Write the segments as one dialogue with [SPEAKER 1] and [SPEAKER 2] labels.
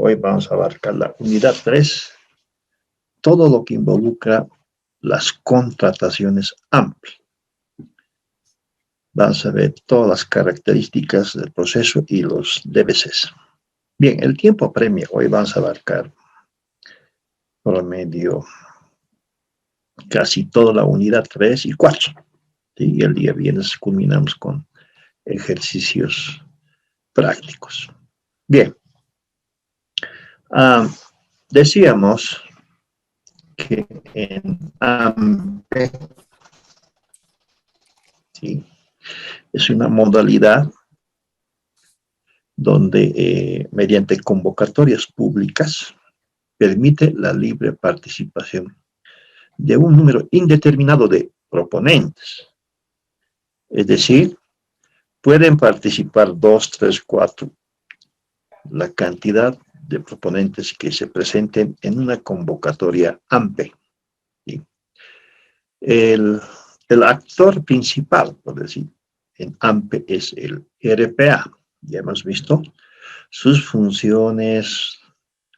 [SPEAKER 1] hoy vamos a abarcar la unidad 3, todo lo que involucra las contrataciones amplias. Vamos a ver todas las características del proceso y los DBCs. Bien, el tiempo apremia. Hoy vamos a abarcar promedio casi toda la unidad 3 y 4. ¿Sí? Y el día viernes culminamos con ejercicios prácticos. Bien. Decíamos que en AMPE, ¿sí?, es una modalidad donde mediante convocatorias públicas permite la libre participación de un número indeterminado de proponentes. Es decir, pueden participar 2, 3, 4, la cantidad de proponentes que se presenten en una convocatoria AMPE. ¿Sí? El actor principal, por decir, en AMPE es el RPA. Ya hemos visto sus funciones,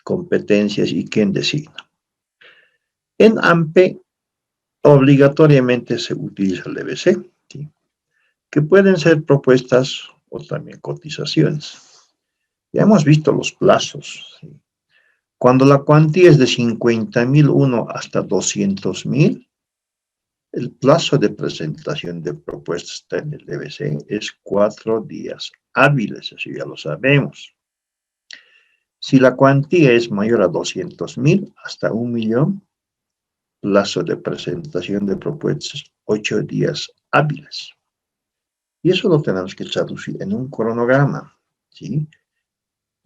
[SPEAKER 1] competencias y quién designa. En AMPE obligatoriamente se utiliza el DBC, ¿sí?, que pueden ser propuestas o también cotizaciones. Ya hemos visto los plazos, ¿sí? Cuando la cuantía es de 50.001 hasta 200.000, el plazo de presentación de propuestas está en el DBC, es 4 días hábiles, eso ya lo sabemos. Si la cuantía es mayor a 200.000 hasta 1.000.000, plazo de presentación de propuestas 8 días hábiles. Y eso lo tenemos que traducir en un cronograma, ¿sí?,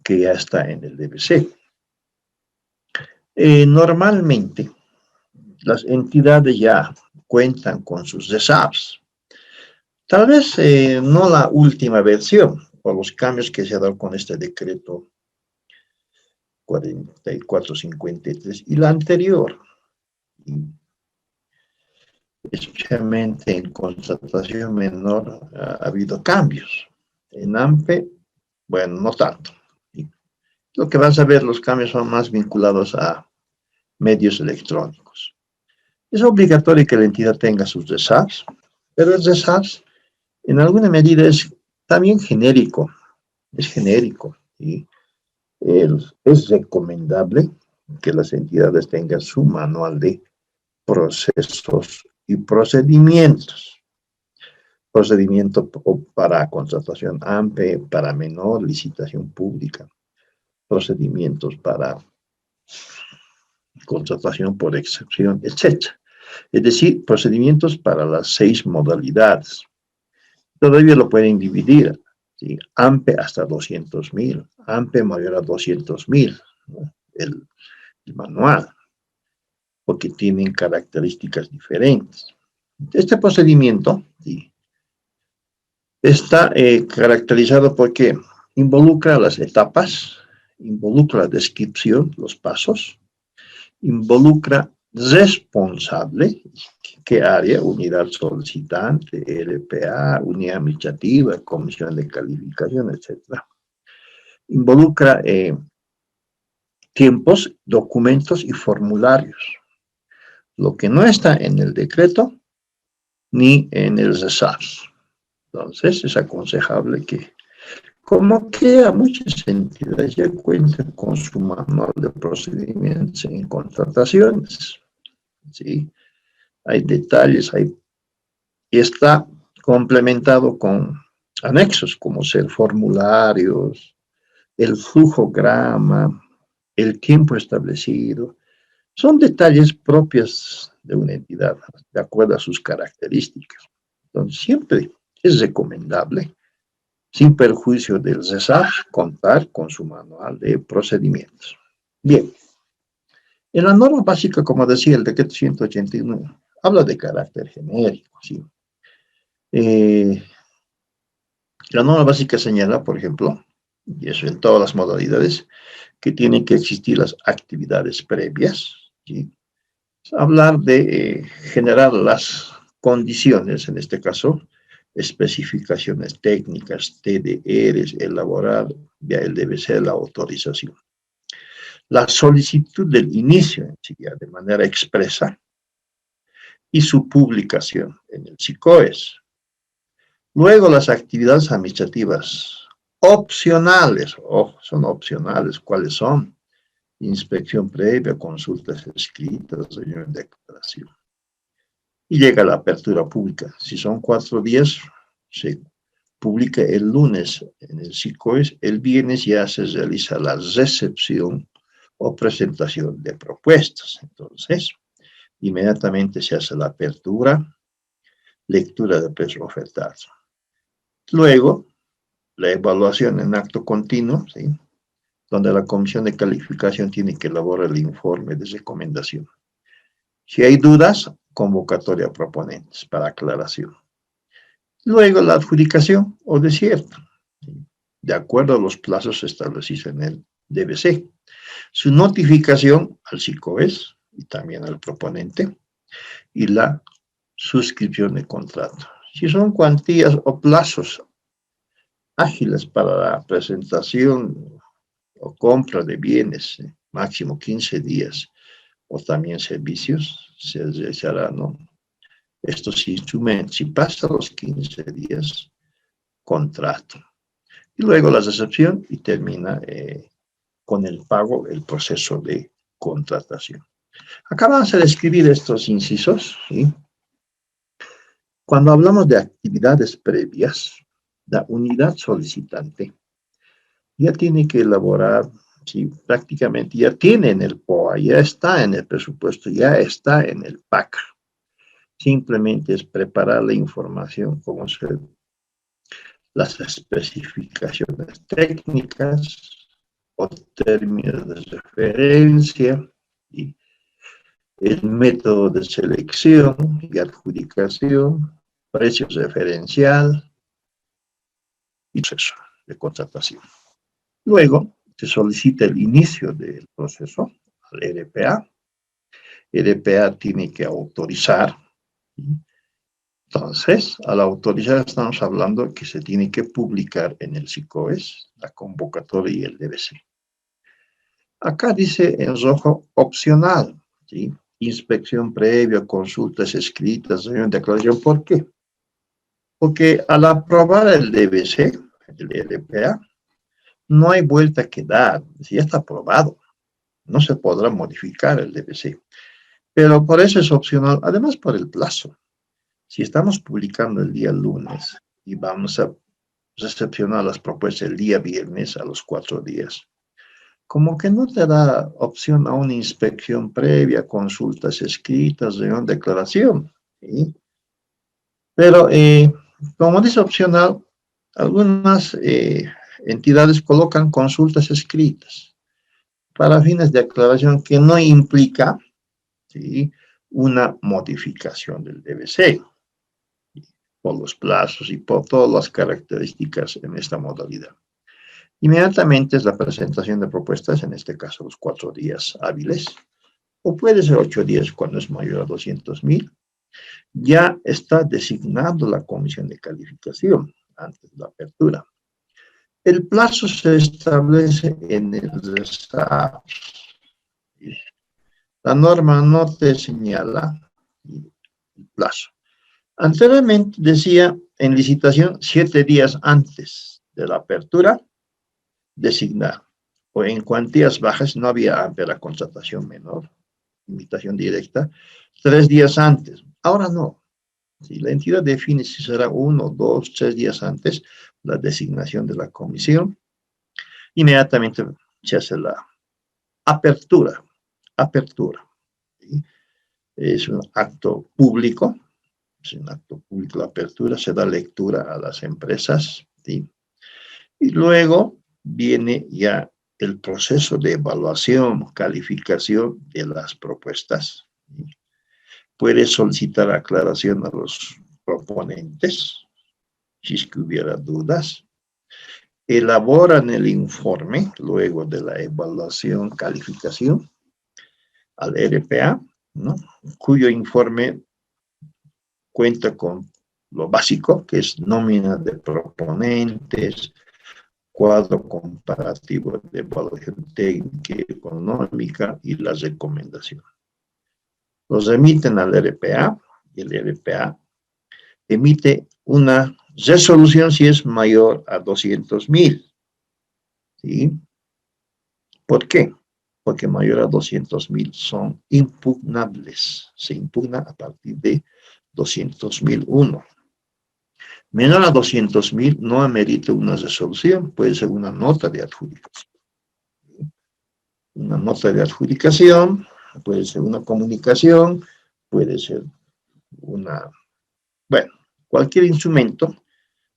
[SPEAKER 1] que ya está en el DBC. Normalmente, las entidades ya cuentan con sus DSAPs. Tal vez no la última versión, por los cambios que se ha dado con este decreto 4453 y la anterior. Especialmente en contratación menor ha habido cambios. En AMPE, bueno, no tanto. Lo que vas a ver, los cambios son más vinculados a medios electrónicos. Es obligatorio que la entidad tenga sus DSAPs, pero el DSAPs en alguna medida es también genérico. Es genérico. ¿Sí? Es recomendable que las entidades tengan su manual de procesos y procedimientos. Procedimiento para contratación AMPE, para menor, licitación pública. Procedimientos para contratación por excepción, etc. Es decir, procedimientos para las 6 modalidades. Todavía lo pueden dividir, ¿sí? AMPE hasta 200.000, AMPE mayor a 200.000, ¿no?, el manual, porque tienen características diferentes. Este procedimiento, ¿sí?, está caracterizado porque involucra las etapas, involucra la descripción, los pasos, involucra responsable, ¿qué área? Unidad solicitante, RPA, unidad administrativa, comisión de calificación, etc. Involucra tiempos, documentos y formularios. Lo que no está en el decreto ni en el RESAS. Entonces, es aconsejable que, como que a muchas entidades ya cuentan con su manual de procedimientos en contrataciones, ¿sí? Hay detalles, y está complementado con anexos, como ser formularios, el flujograma, el tiempo establecido. Son detalles propios de una entidad, de acuerdo a sus características. Entonces, siempre es recomendable, sin perjuicio del RESAP, contar con su manual de procedimientos. Bien, en la norma básica, como decía el decreto 189, habla de carácter genérico, ¿sí? La norma básica señala, por ejemplo, y eso en todas las modalidades, que tienen que existir las actividades previas, ¿sí? Hablar de generar las condiciones, en este caso, especificaciones técnicas, TDRs, elaborar ya el DBC, la autorización. la solicitud del inicio en sí, ya de manera expresa, y su publicación en el SICOES. Luego, las actividades administrativas opcionales, ojo, son opcionales, ¿cuáles son? Inspección previa, consultas escritas, reunión de declaración. Y llega la apertura pública. Si son 4 días, se publica el lunes en el SICOES, el viernes ya se realiza la recepción o presentación de propuestas. Entonces, inmediatamente se hace la apertura, lectura de precios ofertados. Luego, la evaluación en acto continuo, ¿sí?, donde la comisión de calificación tiene que elaborar el informe de recomendación. Si hay dudas, convocatoria a proponentes para aclaración. Luego, la adjudicación o desierto, ¿sí?, de acuerdo a los plazos establecidos en el DBC. Su notificación al SICOES y también al proponente, y la suscripción de contrato. Si son cuantías o plazos ágiles para la presentación o compra de bienes, máximo 15 días, o también servicios, se realizará, ¿no?, estos instrumentos. Si pasa los 15 días, contrato. Y luego la recepción y termina con el pago, el proceso de contratación. Acá vamos a describir estos incisos, ¿sí? Cuando hablamos de actividades previas, la unidad solicitante ya tiene que elaborar, sí, prácticamente ya tiene en el POA, ya está en el presupuesto, ya está en el PAC. Simplemente es preparar la información, como las especificaciones técnicas o términos de referencia y el método de selección y adjudicación, precio referencial y proceso de contratación. Luego, se solicita el inicio del proceso al RPA. El RPA tiene que autorizar. Entonces, al autorizar estamos hablando que se tiene que publicar en el SICOES la convocatoria y el DBC. Acá dice en rojo opcional, ¿sí? Inspección previa, consultas escritas, reunión de aclaración. ¿Por qué? Porque al aprobar el DBC, el RPA, no hay vuelta que dar, si ya está aprobado, no se podrá modificar el DBC. Pero por eso es opcional, además por el plazo. Si estamos publicando el día lunes y vamos a recepcionar las propuestas el día viernes a los 4 días, como que no te da opción a una inspección previa, consultas escritas, reunión de declaración, ¿sí? Pero, como dice opcional, algunas entidades colocan consultas escritas para fines de aclaración que no implica, ¿sí?, una modificación del DBC, por los plazos y por todas las características en esta modalidad. Inmediatamente es la presentación de propuestas, en este caso los 4 días hábiles, o puede ser 8 días cuando es mayor a 200.000. Ya está designado la comisión de calificación antes de la apertura. El plazo se establece en el RESAP. La norma no te señala el plazo. Anteriormente decía en licitación 7 días antes de la apertura, designar, o en cuantías bajas, no había ante la contratación menor, invitación directa, 3 días antes. Ahora no. Si la entidad define si será 1, 2, 3 días antes la designación de la comisión, inmediatamente se hace la apertura. ¿Sí? Es un acto público, la apertura, se da lectura a las empresas, ¿sí? Y luego viene ya el proceso de evaluación, calificación de las propuestas, ¿sí? Puede solicitar aclaración a los proponentes, si es que hubiera dudas. Elaboran el informe, luego de la evaluación, calificación, al RPA, ¿no?, cuyo informe cuenta con lo básico, que es nómina de proponentes, cuadro comparativo de evaluación técnica y económica y la recomendación. Los remiten al RPA y el RPA emite una resolución si es mayor a 200.000. ¿Sí? ¿Por qué? Porque mayor a 200.000 son impugnables. Se impugna a partir de 200.001. Menor a 200.000 no amerita una resolución, puede ser una nota de adjudicación. Una nota de adjudicación, puede ser una comunicación, puede ser bueno, cualquier instrumento,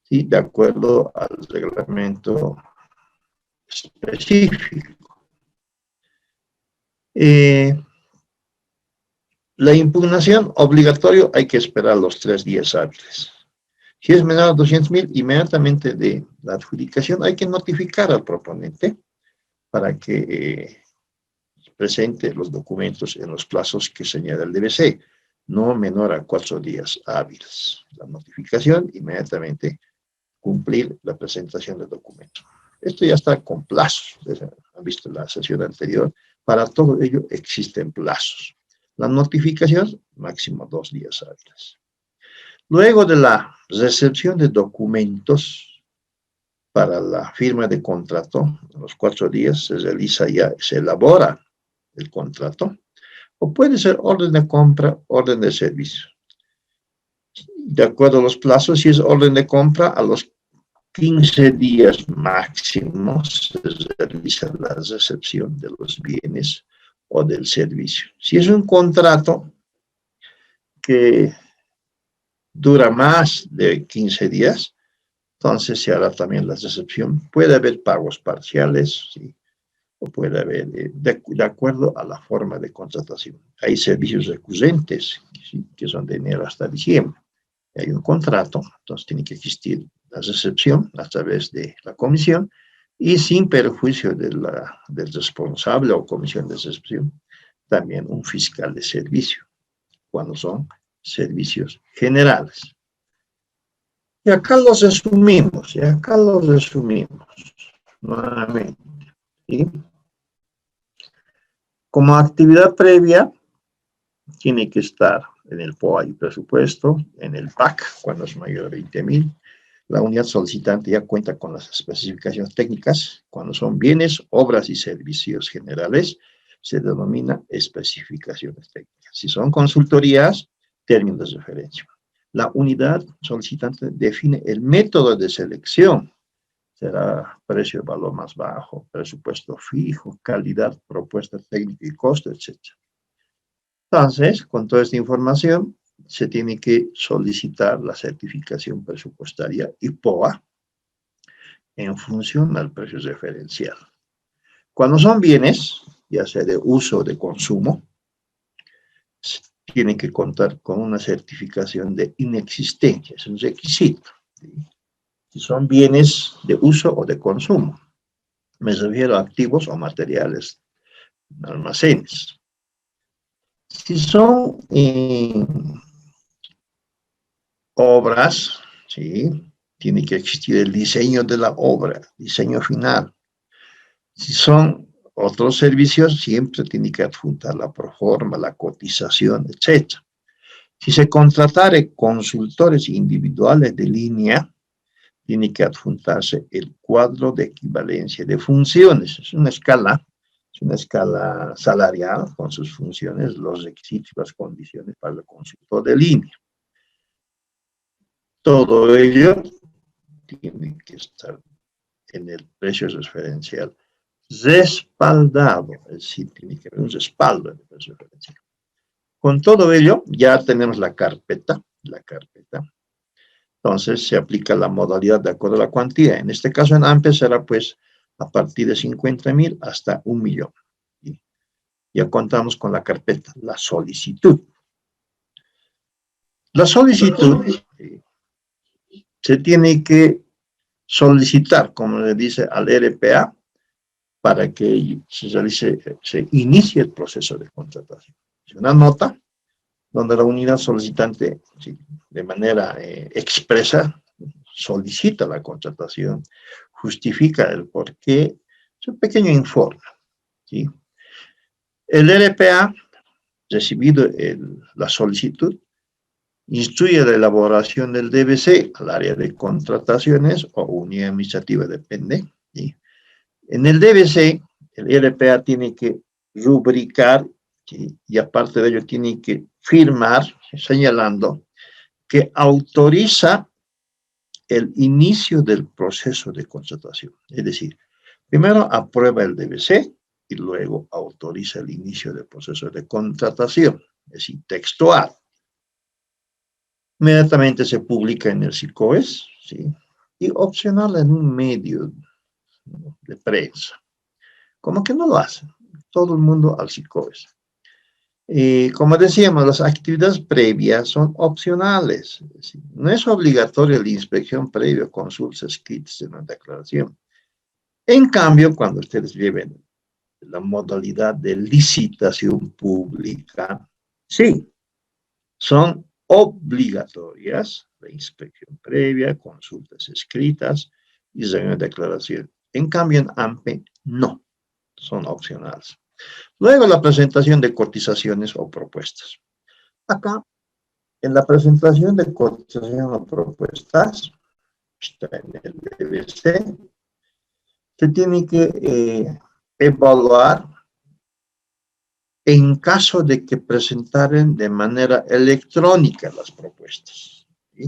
[SPEAKER 1] ¿sí? De acuerdo al reglamento específico. La impugnación obligatorio hay que esperar los 3 días hábiles. Si es menor a 200.000, inmediatamente de la adjudicación hay que notificar al proponente para que presente los documentos en los plazos que señala el DBC, no menor a 4 días hábiles. La notificación, inmediatamente cumplir la presentación del documento. Esto ya está con plazos, han visto la sesión anterior, para todo ello existen plazos. La notificación, máximo 2 días hábiles. Luego de la recepción de documentos para la firma de contrato, a los 4 días se elabora el contrato, o puede ser orden de compra, orden de servicio. De acuerdo a los plazos, si es orden de compra, a los 15 días máximos se realiza la recepción de los bienes o del servicio. Si es un contrato que dura más de 15 días, entonces se hará también la recepción. Puede haber pagos parciales, ¿sí? O puede haber, de acuerdo a la forma de contratación. Hay servicios recurrentes, ¿sí? Que son de enero hasta diciembre. Hay un contrato, entonces tiene que existir la recepción a través de la comisión y sin perjuicio del responsable o comisión de recepción, también un fiscal de servicio, cuando son servicios generales. Y acá los resumimos, nuevamente. ¿Sí? Como actividad previa, tiene que estar en el POA y presupuesto, en el PAC, cuando es mayor de 20.000. La unidad solicitante ya cuenta con las especificaciones técnicas. Cuando son bienes, obras y servicios generales, se denomina especificaciones técnicas. Si son consultorías, términos de referencia. La unidad solicitante define el método de selección. Será precio de valor más bajo, presupuesto fijo, calidad, propuesta técnica y costo, etc. Entonces, con toda esta información, se tiene que solicitar la certificación presupuestaria y POA en función al precio referencial. Cuando son bienes, ya sea de uso o de consumo, tiene que contar con una certificación de inexistencia, es un requisito. ¿Sí? Si son bienes de uso o de consumo, me refiero a activos o materiales, almacenes. Si son obras, ¿sí? Tiene que existir el diseño de la obra, diseño final. Si son otros servicios, siempre tiene que adjuntar la proforma, la cotización, etc. Si se contratare consultores individuales de línea, tiene que adjuntarse el cuadro de equivalencia de funciones. Es una escala salarial con sus funciones, los requisitos y las condiciones para el consultor de línea. Todo ello tiene que estar en el precio referencial respaldado, es decir, tiene que haber un respaldo en el precio referencial. Con todo ello, ya tenemos la carpeta. Entonces, se aplica la modalidad de acuerdo a la cuantía. En este caso, en AMPE será, pues, a partir de 50.000 hasta 1.000.000. ¿Sí? Ya contamos con la carpeta, la solicitud. La solicitud se tiene que solicitar, como le dice al RPA, para que se inicie el proceso de contratación. Es una nota donde la unidad solicitante, sí, de manera expresa, solicita la contratación justifica el por qué, es un pequeño informe, ¿sí? El RPA, recibido la solicitud, instruye la elaboración del DBC al área de contrataciones o unidad administrativa, depende, ¿sí? En el DBC, el RPA tiene que rubricar, ¿sí? Y aparte de ello tiene que firmar, señalando que autoriza el inicio del proceso de contratación. Es decir, primero aprueba el DBC y luego autoriza el inicio del proceso de contratación, es decir, textual. Inmediatamente se publica en el SICOES, ¿sí? Y opcional en un medio de prensa. Como que no lo hacen, todo el mundo al SICOES. Como decíamos, las actividades previas son opcionales. Es decir, no es obligatoria la inspección previa, consultas escritas en una declaración. En cambio, cuando ustedes lleven la modalidad de licitación pública, sí, son obligatorias la inspección previa, consultas escritas y una declaración. En cambio, en AMPE, no, son opcionales. Luego, la presentación de cotizaciones o propuestas. Acá, en la presentación de cotizaciones o propuestas, está en el DBC, se tiene que evaluar en caso de que presentaren de manera electrónica las propuestas, ¿sí?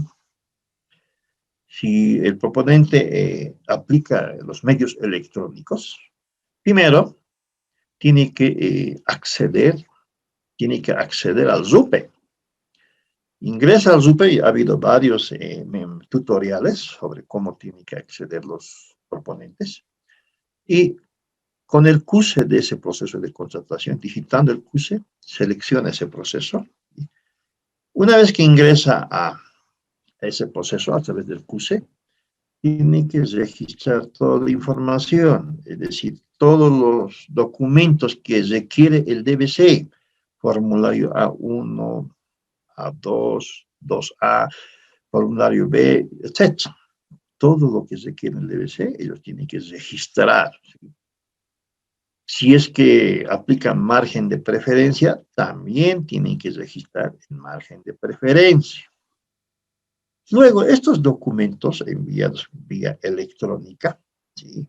[SPEAKER 1] Si el proponente aplica los medios electrónicos, primero tiene que acceder al ZUPE. Ingresa al ZUPE y ha habido varios tutoriales sobre cómo tienen que acceder los proponentes. Y con el CUSE de ese proceso de contratación, digitando el CUSE, selecciona ese proceso. Una vez que ingresa a ese proceso a través del CUSE, tiene que registrar toda la información, es decir, todos los documentos que requiere el DBC, formulario A1, A2, 2A, formulario B, etc. Todo lo que requiere el DBC, ellos tienen que registrar, ¿sí? Si es que aplican margen de preferencia, también tienen que registrar el margen de preferencia. Luego, estos documentos enviados vía electrónica, ¿sí?,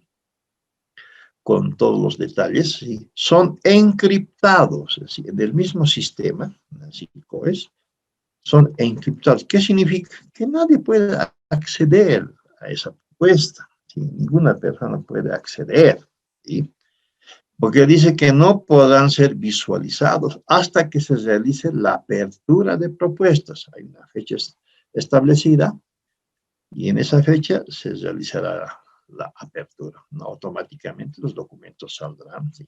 [SPEAKER 1] con todos los detalles, ¿sí?, son encriptados, es decir, en el mismo sistema, así es, son encriptados. ¿Qué significa? Que nadie puede acceder a esa propuesta, ¿sí? Ninguna persona puede acceder, ¿sí?, porque dice que no podrán ser visualizados hasta que se realice la apertura de propuestas. Hay una fecha establecida y en esa fecha se realizará la apertura. No automáticamente los documentos saldrán, ¿sí?,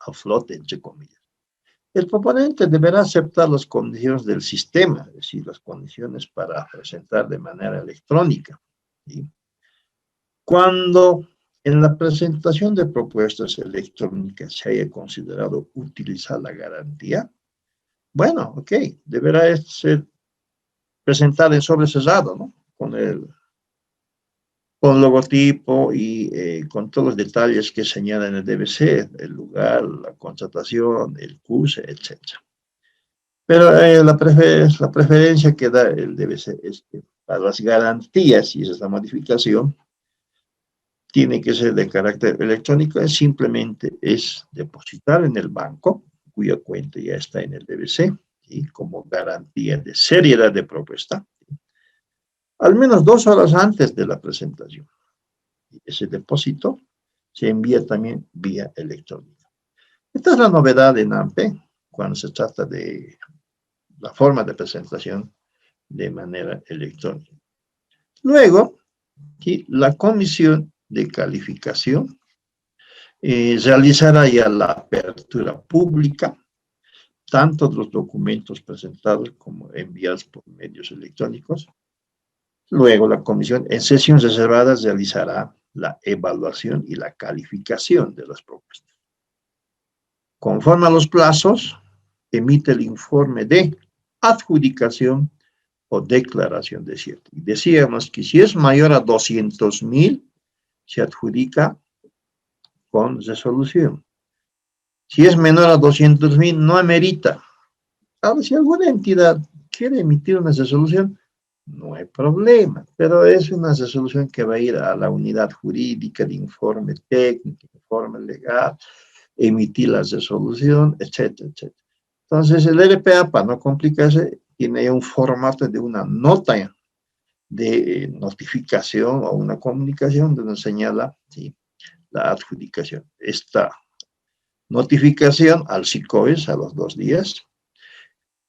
[SPEAKER 1] a flote, entre comillas. El proponente deberá aceptar las condiciones del sistema, es decir, las condiciones para presentar de manera electrónica, ¿sí? Cuando en la presentación de propuestas electrónicas se haya considerado utilizar la garantía, bueno, ok, deberá ser presentada en sobre cerrado, ¿no?, con logotipo y con todos los detalles que señalan el DBC, el lugar, la contratación, el CUSE, etc. Pero la preferencia que da el DBC es que para las garantías, y esa es la modificación, tiene que ser de carácter electrónico, simplemente es depositar en el banco, cuya cuenta ya está en el DBC, y como garantía de seriedad de propuesta, al menos 2 horas antes de la presentación. Y ese depósito se envía también vía electrónica. Esta es la novedad en AMPE, cuando se trata de la forma de presentación de manera electrónica. Luego, ¿sí?, la comisión de calificación realizará ya la apertura pública, tanto de los documentos presentados como enviados por medios electrónicos. Luego, la comisión en sesiones reservadas realizará la evaluación y la calificación de las propuestas. Conforme a los plazos, emite el informe de adjudicación o declaración de cierre. Y decíamos que si es mayor a 200,000, se adjudica con resolución. Si es menor a 200.000, no amerita. Ahora, si alguna entidad quiere emitir una resolución, no hay problema, pero es una resolución que va a ir a la unidad jurídica de informe técnico, informe legal, emitir la resolución, etcétera, etcétera. Entonces, el LPA, para no complicarse, tiene un formato de una nota de notificación o una comunicación donde señala, ¿sí?, la adjudicación. Esta notificación al SICOES a los 2 días.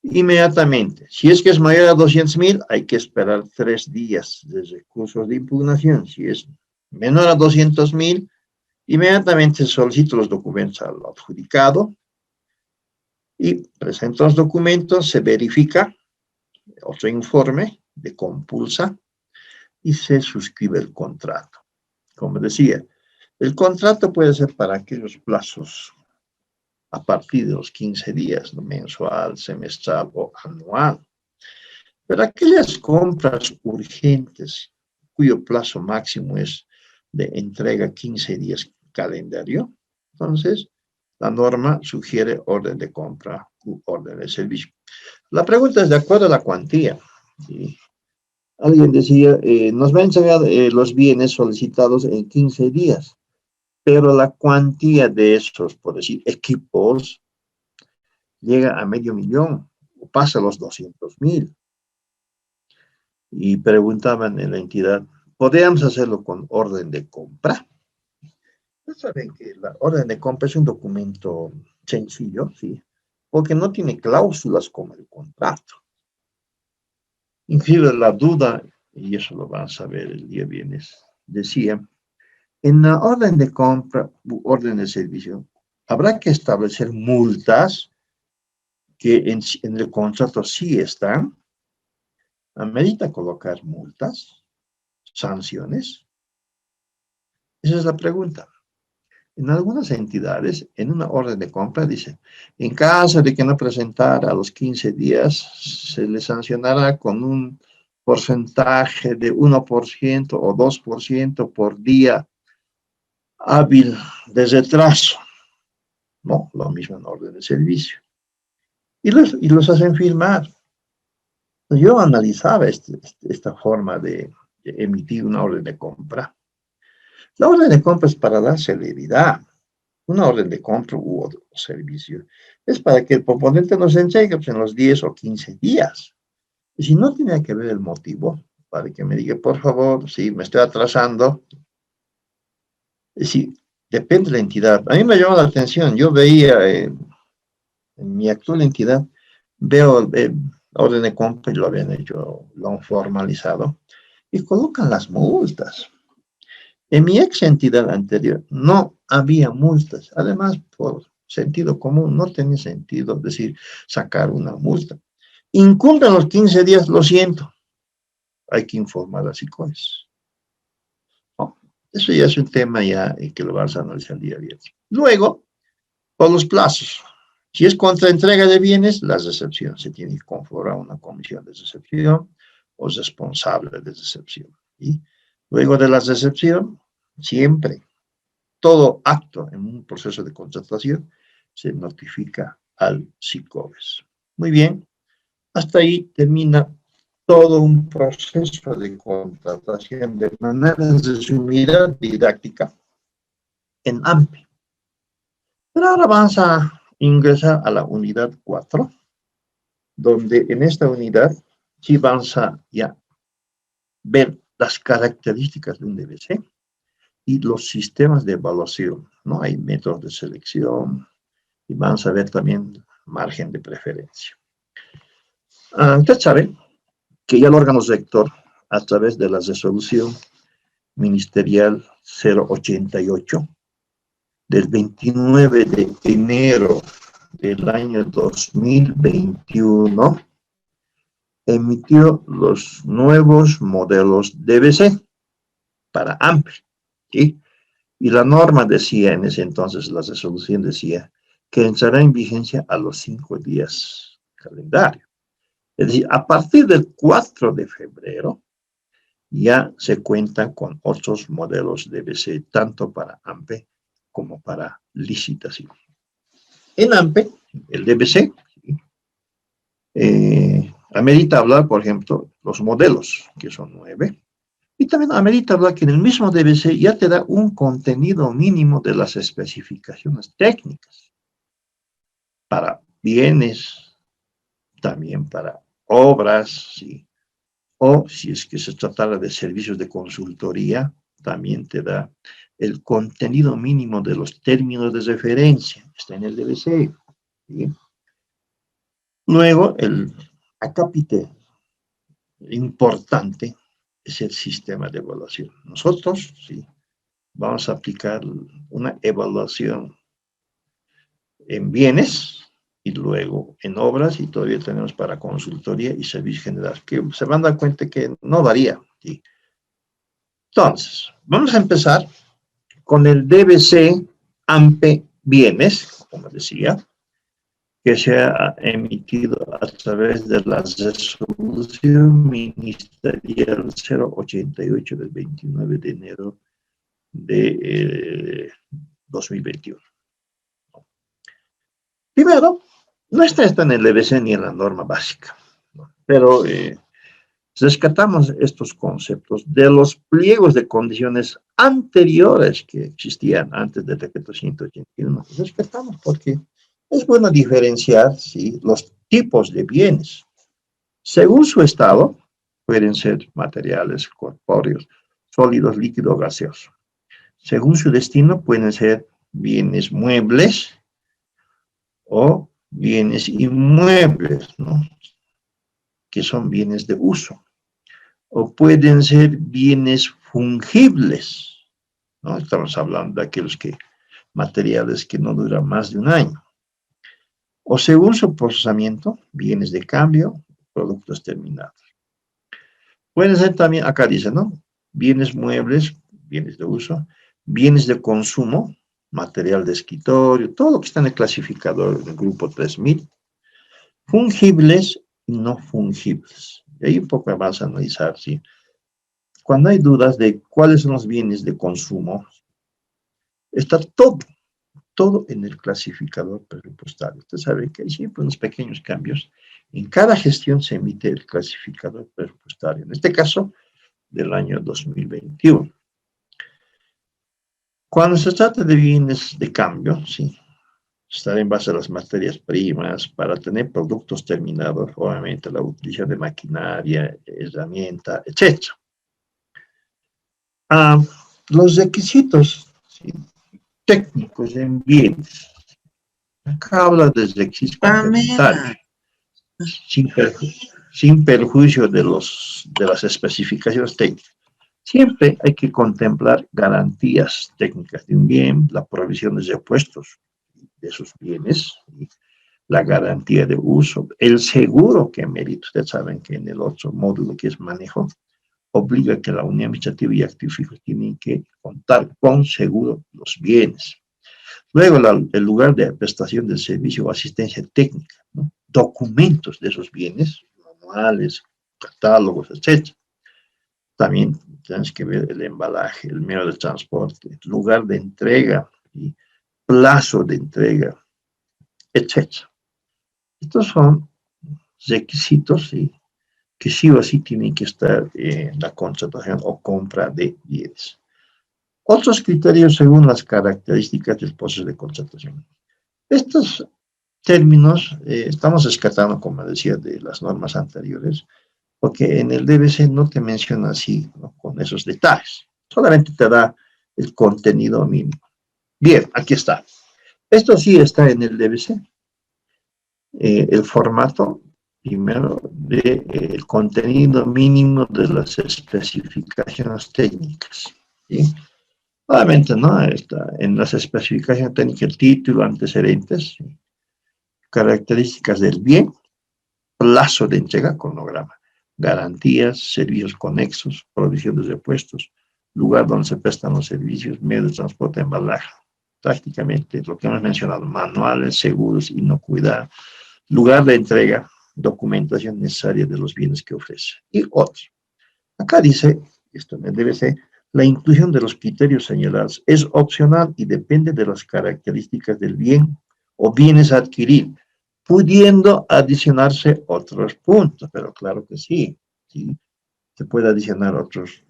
[SPEAKER 1] Inmediatamente, si es que es mayor a 200.000, hay que esperar 3 días de recursos de impugnación. Si es menor a 200.000, inmediatamente solicito los documentos al adjudicado y presento los documentos, se verifica otro informe de compulsa y se suscribe el contrato. Como decía, el contrato puede ser para aquellos plazos a partir de los 15 días, ¿no?, mensual, semestral o anual. Pero aquellas compras urgentes, cuyo plazo máximo es de entrega 15 días calendario, entonces la norma sugiere orden de compra u orden de servicio. La pregunta es de acuerdo a la cuantía, ¿sí? Alguien decía, nos va a entregar los bienes solicitados en 15 días. Pero la cuantía de esos, por decir, equipos, llega a $500,000 o pasa los 200.000. Y preguntaban en la entidad, ¿podríamos hacerlo con orden de compra? Ustedes saben que la orden de compra es un documento sencillo, ¿sí?, porque no tiene cláusulas como el contrato. Inclusive la duda, y eso lo van a saber el día viernes, decía, en la orden de compra u orden de servicio, habrá que establecer multas que en el contrato sí están. ¿Amerita colocar multas, sanciones? Esa es la pregunta. En algunas entidades, en una orden de compra, dice, en caso de que no presentara a los 15 días, se le sancionará con un porcentaje de 1% o 2% por día hábil de retraso, ¿no? Lo mismo en orden de servicio. Y los hacen firmar. Yo analizaba esta forma de emitir una orden de compra. La orden de compra es para dar celeridad. Una orden de compra u otro servicio es para que el proponente nos entregue, pues, en los 10 o 15 días. Y si no tiene que ver el motivo, para que me diga, por favor, si me estoy atrasando. Si depende de la entidad. A mí me llama la atención. Yo veía en mi actual entidad, veo orden de compra y lo habían hecho, lo han formalizado y colocan las multas. En mi ex entidad anterior no había multas. Además, por sentido común, no tenía sentido decir sacar una multa. Incumplen los 15 días, lo siento. Hay que informar a SICOES. ¿No? Eso ya es un tema ya que lo vas a analizar el día viernes. Luego, por los plazos. Si es contra entrega de bienes, la recepción. Se tiene que conformar una comisión de recepción o responsable de recepción. ¿Sí? Luego de la recepción, siempre, todo acto en un proceso de contratación se notifica al SICOES. Muy bien, hasta ahí termina todo un proceso de contratación de manera resumida, didáctica, en AMPE. Pero ahora vamos a ingresar a la unidad 4, donde en esta unidad sí vamos a ya ver las características de un DBC y los sistemas de evaluación, ¿no? Hay métodos de selección y vamos a ver también margen de preferencia. Usted sabe que ya el órgano rector, a través de la resolución ministerial 088 del 29 de enero del año 2021, emitió los nuevos modelos DBC para AMPE, ¿sí? Y la norma decía en ese entonces, la resolución decía que entrará en vigencia a los 5 días calendario. Es decir, a partir del 4 de febrero, ya se cuentan con otros modelos DBC, tanto para AMPE como para licitación. En AMPE, el DBC, amerita hablar, por ejemplo, los modelos, que son 9, y también amerita hablar que en el mismo DBC ya te da un contenido mínimo de las especificaciones técnicas para bienes, también para obras, ¿sí? O si es que se tratara de servicios de consultoría, también te da el contenido mínimo de los términos de referencia, está en el DBC, ¿sí? Luego, el acápite importante es el sistema de evaluación. Nosotros, sí, vamos a aplicar una evaluación en bienes y luego en obras, y todavía tenemos para consultoría y servicio general, que se van a dar cuenta que no varía, ¿sí? Entonces, vamos a empezar con el DBC AMPE Bienes, como decía, que se ha emitido a través de la resolución ministerial 088 del 29 de enero de 2021. Primero, no está en el DBC ni en la norma básica, ¿no? Pero rescatamos estos conceptos de los pliegos de condiciones anteriores que existían antes del decreto 181. Rescatamos porque es bueno diferenciar, ¿sí?, los tipos de bienes. Según su estado, pueden ser materiales, corpóreos, sólidos, líquidos, gaseosos. Según su destino, pueden ser bienes muebles o bienes inmuebles, ¿no?, que son bienes de uso. O pueden ser bienes fungibles, ¿no? Estamos hablando de aquellos materiales que no duran más de un año. O según su procesamiento, bienes de cambio, productos terminados. Pueden ser también, acá dice, ¿no?, bienes muebles, bienes de uso, bienes de consumo, material de escritorio, todo lo que está en el clasificador del grupo 3000, fungibles y no fungibles. Y ahí un poco más a analizar, ¿sí? Cuando hay dudas de cuáles son los bienes de consumo, está todo en el clasificador presupuestario. Ustedes saben que hay siempre unos pequeños cambios. En cada gestión se emite el clasificador presupuestario, en este caso, del año 2021. Cuando se trata de bienes de cambio, sí, está en base a las materias primas, para tener productos terminados, obviamente la utilización de maquinaria, herramienta, etc. Los requisitos, ¿sí?, técnicos en bienes. Acá habla de requisitos complementarios, sin perjuicio de las especificaciones técnicas. Siempre hay que contemplar garantías técnicas de un bien, la provisión de repuestos de sus bienes, la garantía de uso, el seguro que merita. Ustedes saben que en el otro módulo, que es manejo, obliga que la unidad administrativa y activos fijos tienen que contar con seguro los bienes. Luego, el lugar de prestación del servicio o asistencia técnica, ¿no?, documentos de esos bienes, manuales, catálogos, etc. También tienes que ver el embalaje, el medio de transporte, el lugar de entrega, y plazo de entrega, etc. Estos son requisitos, ¿sí?, que sí o sí tienen que estar en la contratación o compra de bienes. Otros criterios según las características del proceso de contratación. Estos términos estamos rescatando, como decía, de las normas anteriores, porque en el DBC no te menciona así, ¿no?, con esos detalles. Solamente te da el contenido mínimo. Bien, aquí está. Esto sí está en el DBC. El formato, primero, del contenido mínimo de las especificaciones técnicas, ¿sí? Obviamente, ¿no?, está en las especificaciones técnicas el título, antecedentes, ¿sí?, características del bien, plazo de entrega, cronograma, garantías, servicios conexos, provisión de repuestos, lugar donde se prestan los servicios, medios de transporte, embalaje. Prácticamente lo que hemos mencionado: manuales, seguros, inocuidad, lugar de entrega, documentación necesaria de los bienes que ofrece, y otros. Acá dice esto en el DBC, la inclusión de los criterios señalados es opcional y depende de las características del bien o bienes a adquirir, pudiendo adicionarse otros puntos, pero claro que sí, ¿sí? Se puede adicionar otros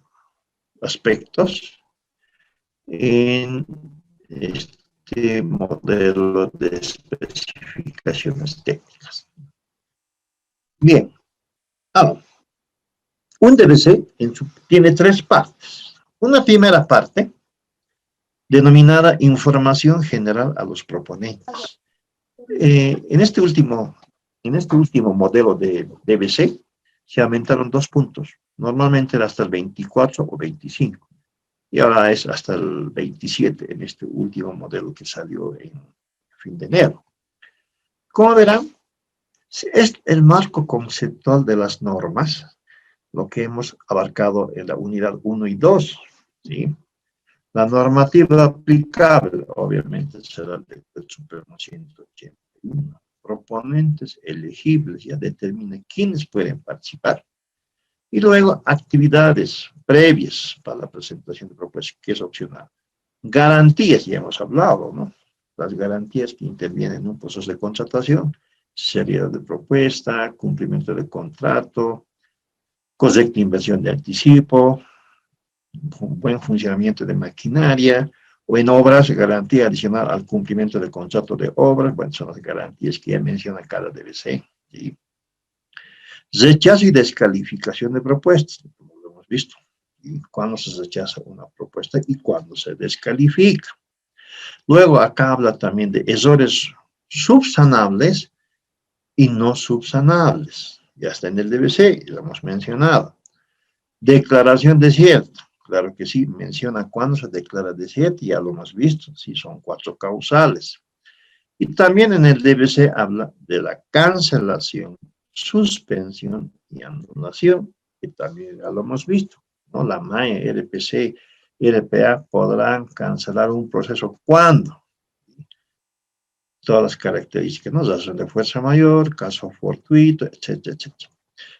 [SPEAKER 1] aspectos en este modelo de especificaciones técnicas. Bien, ahora, un DBC tiene tres partes. Una primera parte, denominada información general a los proponentes. En este último modelo de DBC, se aumentaron 2 puntos. Normalmente era hasta el 24 o 25. Y ahora es hasta el 27 en este último modelo que salió en fin de enero. Como verán, es el marco conceptual de las normas, lo que hemos abarcado en la unidad 1 y 2, ¿sí? La normativa aplicable, obviamente, será el Decreto Supremo 181. Proponentes elegibles, ya determina quiénes pueden participar. Y luego, actividades previas para la presentación de propuestas, que es opcional. Garantías, ya hemos hablado, ¿no? Las garantías que intervienen en un proceso de contratación, seriedad de propuesta, cumplimiento del contrato, correcta inversión de anticipo, buen funcionamiento de maquinaria, o en obras, garantía adicional al cumplimiento del contrato de obras. Bueno, son las garantías que ya menciona cada DBC, ¿sí? Rechazo y descalificación de propuestas, como lo hemos visto. Y cuándo se rechaza una propuesta y cuándo se descalifica. Luego, acá habla también de errores subsanables y no subsanables. Ya está en el DBC, lo hemos mencionado. Declaración desierto. Claro que sí, menciona cuándo se declara desierto, ya lo hemos visto, sí, son 4 causales. Y también en el DBC habla de la cancelación, suspensión y anulación, que también ya lo hemos visto, ¿no? La MAE, RPC, RPA podrán cancelar un proceso cuando todas las características, ¿no? Razón de fuerza mayor, caso fortuito, etcétera, etcétera.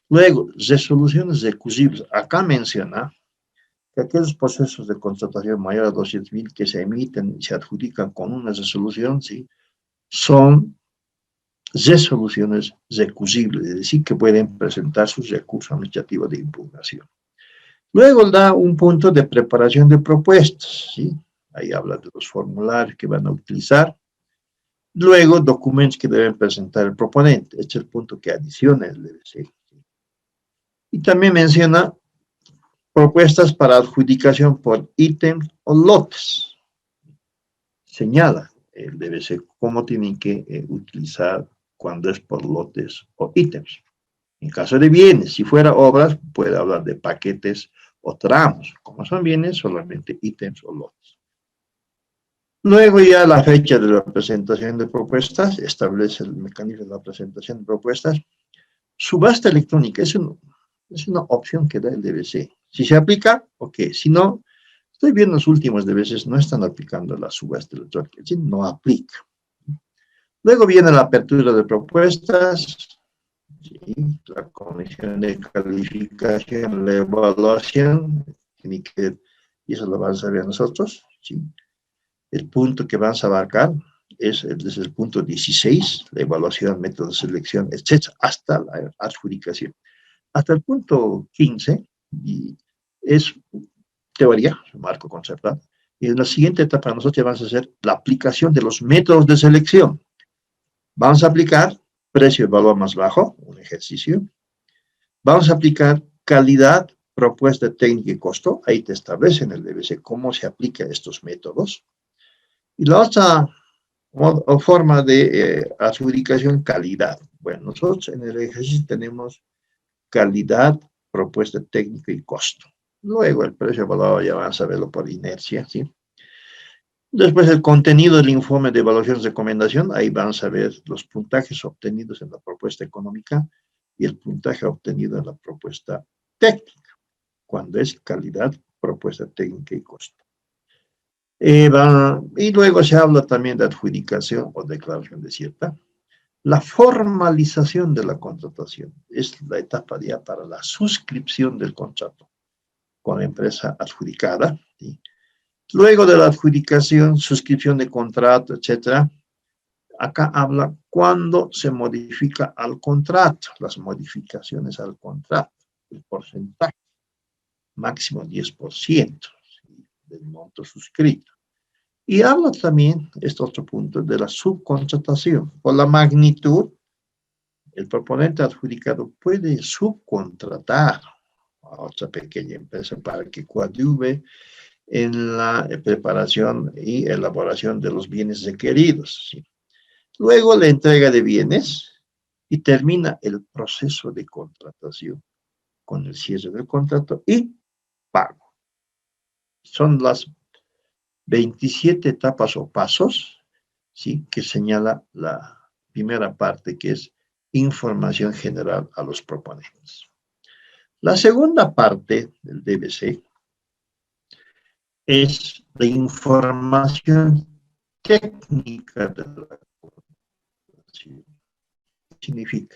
[SPEAKER 1] Luego, resoluciones recusibles. Acá menciona que aquellos procesos de contratación mayor a 200.000 que se emiten y se adjudican con una resolución, ¿sí? Son resoluciones recusibles, es decir, que pueden presentar sus recursos administrativos de impugnación. Luego da un punto de preparación de propuestas, ¿sí? Ahí habla de los formularios que van a utilizar. Luego, documentos que deben presentar el proponente. Este es el punto que adiciona el DBC. Y también menciona propuestas para adjudicación por ítems o lotes. Señala el DBC cómo tienen que utilizar cuando es por lotes o ítems. En caso de bienes, si fuera obras, puede hablar de paquetes o tramos. Como son bienes, solamente ítems o lotes. Luego ya la fecha de la presentación de propuestas, establece el mecanismo de la presentación de propuestas. Subasta electrónica es una opción que da el DBC. Si se aplica, ok. Si no, estoy viendo los últimos DBCs, no están aplicando la subasta electrónica, es decir, no aplica. Luego viene la apertura de propuestas, ¿sí? La comisión de calificación, la evaluación, y eso lo vamos a ver nosotros, ¿sí? El punto que vamos a abarcar es desde el punto 16, la evaluación, método de selección, etc., hasta la adjudicación. Hasta el punto 15 y es teoría, marco conceptual. Y en la siguiente etapa nosotros vamos a hacer la aplicación de los métodos de selección. Vamos a aplicar precio y valor más bajo, un ejercicio. Vamos a aplicar calidad, propuesta técnica y costo. Ahí te establece en el DBC cómo se aplican estos métodos. Y la otra forma de adjudicación, calidad. Bueno, nosotros en el ejercicio tenemos calidad, propuesta técnica y costo. Luego el precio evaluado ya van a saberlo por inercia, ¿sí? Después el contenido del informe de evaluación y recomendación, ahí van a ver los puntajes obtenidos en la propuesta económica y el puntaje obtenido en la propuesta técnica, cuando es calidad, propuesta técnica y costo. Y luego se habla también de adjudicación o declaración desierta. La formalización de la contratación es la etapa ya para la suscripción del contrato. con la empresa adjudicada, ¿sí? Luego de la adjudicación, suscripción de contrato, etcétera. Acá habla cuando se modifica al contrato, las modificaciones al contrato, el porcentaje, máximo 10%, ¿sí?, del monto suscrito. Y habla también, este otro punto, de la subcontratación. Por la magnitud, el proponente adjudicado puede subcontratar a otra pequeña empresa para que coadyuve en la preparación y elaboración de los bienes requeridos, ¿sí? Luego la entrega de bienes y termina el proceso de contratación con el cierre del contrato y pago. Son las 27 etapas o pasos, ¿sí?, que señala la primera parte, que es información general a los proponentes. La segunda parte del DBC es la información técnica de la contratación. Significa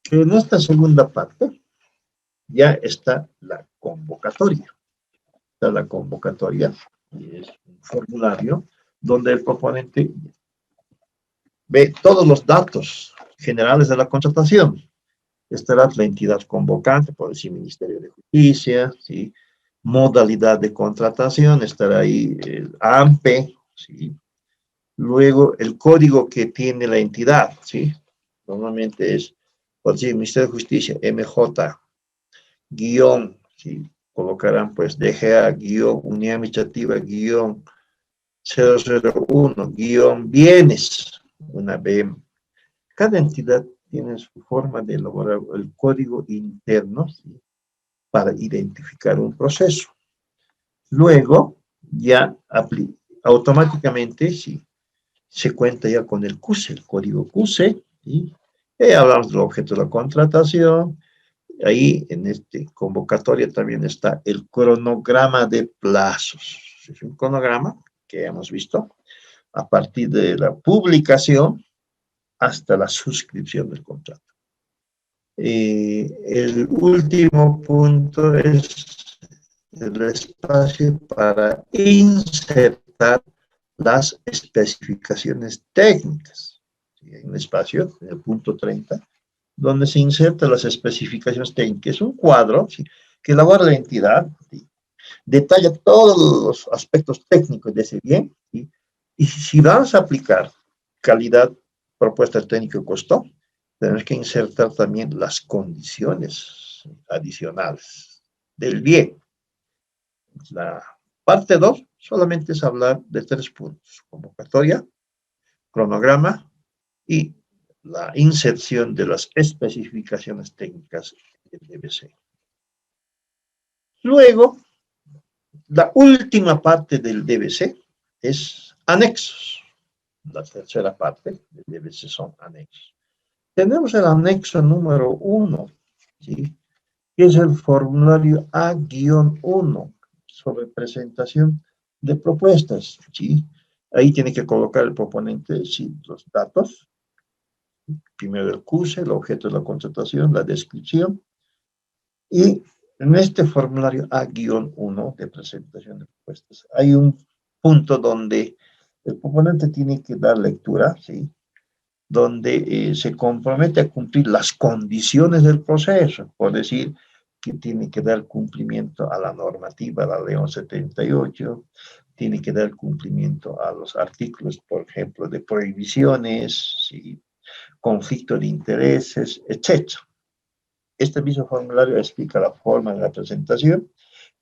[SPEAKER 1] que en esta segunda parte ya está la convocatoria. Está la convocatoria, y es un formulario donde el proponente ve todos los datos generales de la contratación. Estará la entidad convocante, por decir Ministerio de Justicia, ¿sí?, modalidad de contratación, estará ahí el AMPE, ¿sí?, luego el código que tiene la entidad, ¿sí?, normalmente es, por decir, Ministerio de Justicia, MJ, guión, ¿sí?, colocarán pues DGA, guión, unidad administrativa, guión, 001, guión, bienes, una BM. Cada entidad tiene su forma de elaborar el código interno, ¿sí?, para identificar un proceso. Luego, ya automáticamente, sí, se cuenta ya con el CUSE, el código CUSE, ¿sí? Hablamos del objeto de la contratación. Ahí en este convocatoria también está el cronograma de plazos. Es un cronograma que hemos visto a partir de la publicación hasta la suscripción del contrato. El último punto es el espacio para insertar las especificaciones técnicas. Hay un espacio, en el punto 30, donde se insertan las especificaciones técnicas. Es un cuadro, ¿sí?, que elabora la entidad, ¿sí?, detalla todos los aspectos técnicos de ese bien, ¿sí?, y si vamos a aplicar calidad, propuesta técnica y costo, tenemos que insertar también las condiciones adicionales del bien. La parte 2 solamente es hablar de 3 puntos: convocatoria, cronograma y la inserción de las especificaciones técnicas del DBC. Luego, la última parte del DBC es anexos. La tercera parte del DBC son anexos. Tenemos el anexo número 1, ¿sí?, que es el formulario A-1 sobre presentación de propuestas, ¿sí? Ahí tiene que colocar el proponente, sí, los datos, primero el CUSE, el objeto de la contratación, la descripción, y en este formulario A-1 de presentación de propuestas hay un punto donde el proponente tiene que dar lectura, ¿sí?, donde se compromete a cumplir las condiciones del proceso, por decir que tiene que dar cumplimiento a la normativa, la ley 1178, tiene que dar cumplimiento a los artículos, por ejemplo, de prohibiciones, ¿sí?, conflicto de intereses, etc. Este mismo formulario explica la forma de la presentación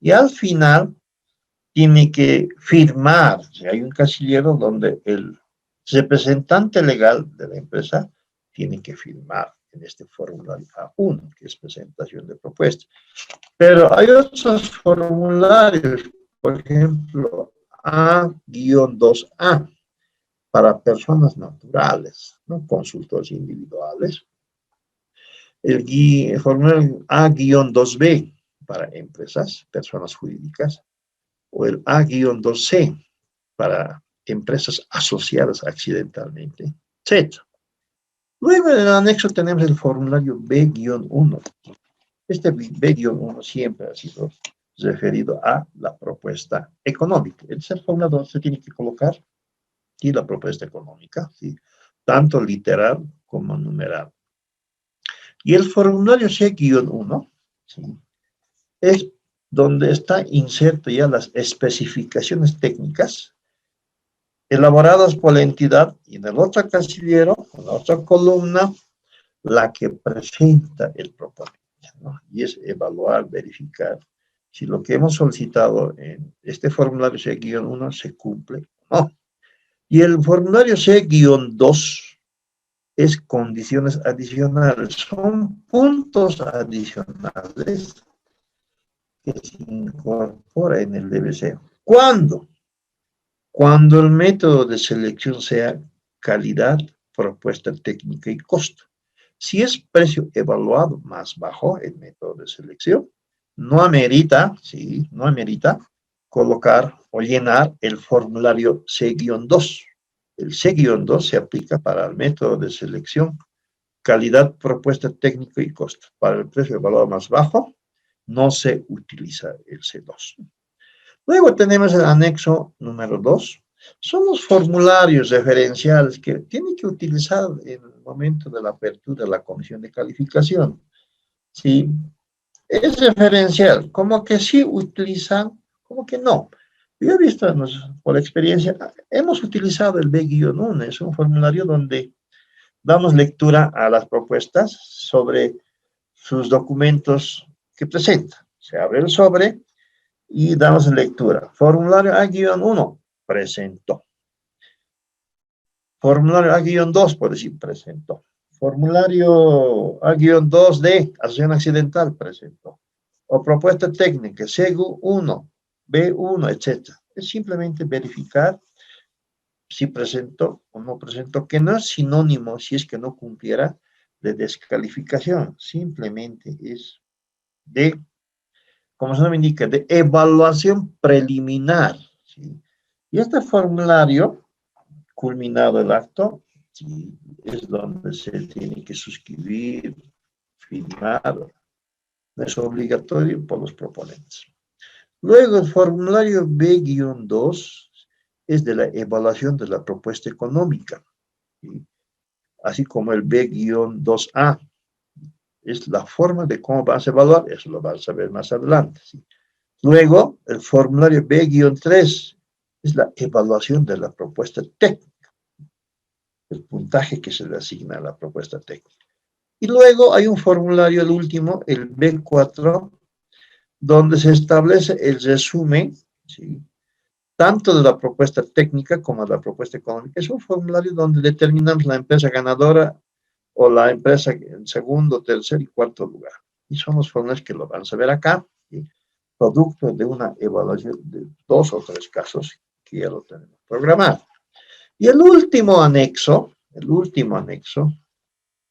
[SPEAKER 1] y al final tiene que firmar. Hay un casillero donde el representante legal de la empresa tiene que firmar en este formulario A1, que es presentación de propuestas. Pero hay otros formularios, por ejemplo, A-2A, para personas naturales, ¿no?, consultores individuales. El formulario A-2B para empresas, personas jurídicas, o el A-2C para empresas asociadas accidentalmente, etc. Luego en el anexo tenemos el formulario B-1. Este B-1 siempre ha sido referido a la propuesta económica. El formulador se tiene que colocar y la propuesta económica, ¿sí? Tanto literal como numeral. Y el formulario C-1, ¿sí? Es donde está inserto ya las especificaciones técnicas elaboradas por la entidad, y en el otro casillero, en la otra columna, la que presenta el proponente, ¿no? Y es evaluar, verificar si lo que hemos solicitado en este formulario C-1 se cumple o no. Y el formulario C-2 es condiciones adicionales, son puntos adicionales que se incorpora en el DBC. ¿Cuándo? Cuando el método de selección sea calidad, propuesta técnica y costo. Si es precio evaluado más bajo el método de selección, no amerita, sí, no amerita colocar o llenar el formulario C-2. El C-2 se aplica para el método de selección, calidad, propuesta técnica y costo. Para el precio evaluado más bajo, no se utiliza el C2. Luego tenemos el anexo número 2. Son los formularios referenciales que tiene que utilizar en el momento de la apertura de la comisión de calificación. Sí, es referencial, como que sí utilizan, como que no. Yo he visto por experiencia, hemos utilizado el B-1, es un formulario donde damos lectura a las propuestas sobre sus documentos que presentan. Se abre el sobre y damos lectura. Formulario A-1, presentó. Formulario A-2, por decir, presentó. Formulario A-2D, asociación accidental, presentó. O propuesta técnica, CEGU1, B1, etc. Es simplemente verificar si presentó o no presentó, que no es sinónimo, si es que no cumpliera, de descalificación. Simplemente es de, como se me indica, de evaluación preliminar, ¿sí? Y este formulario, culminado el acto, ¿sí?, es donde se tiene que suscribir, firmar, es obligatorio por los proponentes. Luego, el formulario B-2 es de la evaluación de la propuesta económica, ¿sí?, así como el B-2A. Es la forma de cómo vas a evaluar, eso lo vas a ver más adelante, ¿sí? Luego, el formulario B-3 es la evaluación de la propuesta técnica, el puntaje que se le asigna a la propuesta técnica. Y luego hay un formulario, el último, el B-4, donde se establece el resumen, ¿sí?, tanto de la propuesta técnica como de la propuesta económica. Es un formulario donde determinamos la empresa ganadora o la empresa en segundo, tercer y cuarto lugar. Y son los formularios que lo van a ver acá, ¿sí?, producto de una evaluación de 2 o 3 casos que ya lo tenemos programado. Y el último anexo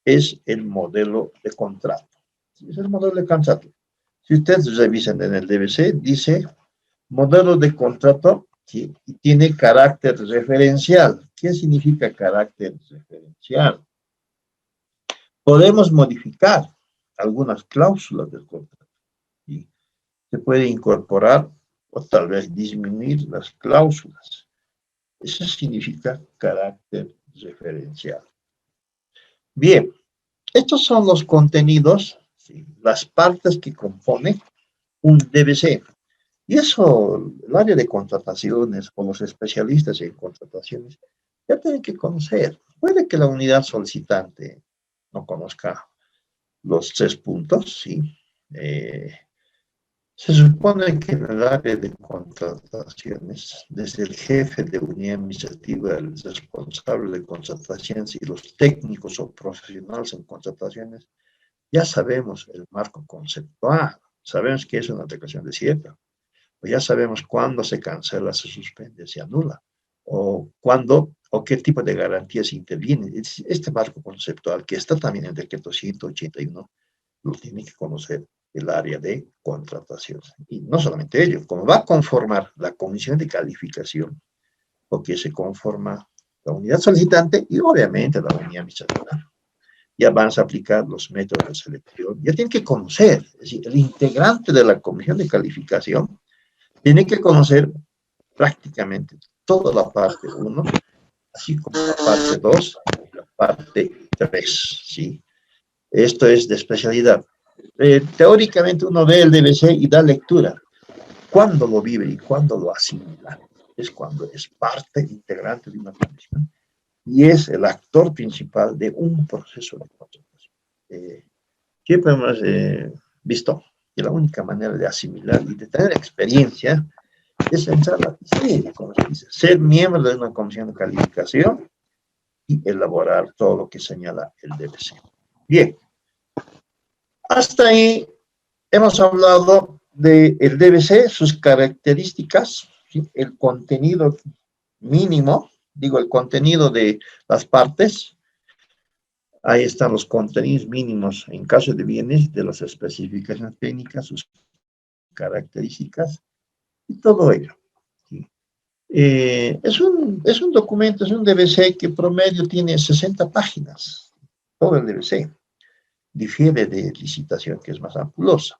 [SPEAKER 1] es el modelo de contrato. Es el modelo de contrato. Si ustedes revisan en el DBC, dice modelo de contrato, ¿sí?, y tiene carácter referencial. ¿Qué significa carácter referencial? Podemos modificar algunas cláusulas del contrato, ¿sí? Se puede incorporar o tal vez disminuir las cláusulas. Eso significa carácter referencial. Bien, estos son los contenidos, ¿sí?, las partes que componen un DBC. Y eso, el área de contrataciones o los especialistas en contrataciones ya tienen que conocer. Puede que la unidad solicitante no conozca los 3 puntos, ¿sí? Se supone que en el área de contrataciones, desde el jefe de unidad administrativa, el responsable de contrataciones y los técnicos o profesionales en contrataciones, ya sabemos el marco conceptual, sabemos que es una declaración de cierre, o ya sabemos cuándo se cancela, se suspende, se anula, o cuándo o qué tipo de garantías intervienen. Este marco conceptual, que está también en el decreto 181, lo tiene que conocer el área de contratación. Y no solamente ello, como va a conformar la comisión de calificación, porque se conforma la unidad solicitante y obviamente la unidad administrativa. ya van a aplicar los métodos de selección, ya tienen que conocer, es decir, el integrante de la comisión de calificación tiene que conocer prácticamente toda la parte 1, así como la parte 2 y la parte 3, ¿sí? Esto es de especialidad. Teóricamente uno ve el DBC y da lectura. ¿Cuándo lo vive y cuándo lo asimila? Es cuando es parte integrante de una comisión y es el actor principal de un proceso de contratación. Siempre hemos visto que la única manera de asimilar y de tener experiencia es entrar a la serie, como se dice, ser miembro de una comisión de calificación y elaborar todo lo que señala el DBC. Bien, hasta ahí hemos hablado del DBC, sus características, ¿sí? El contenido mínimo, digo, el contenido de las partes. Ahí están los contenidos mínimos en caso de bienes, de las especificaciones técnicas, sus características y todo ello. ¿Sí? Es un documento, es un DBC que promedio tiene 60 páginas, todo el DBC. Difiere de licitación, que es más ampulosa.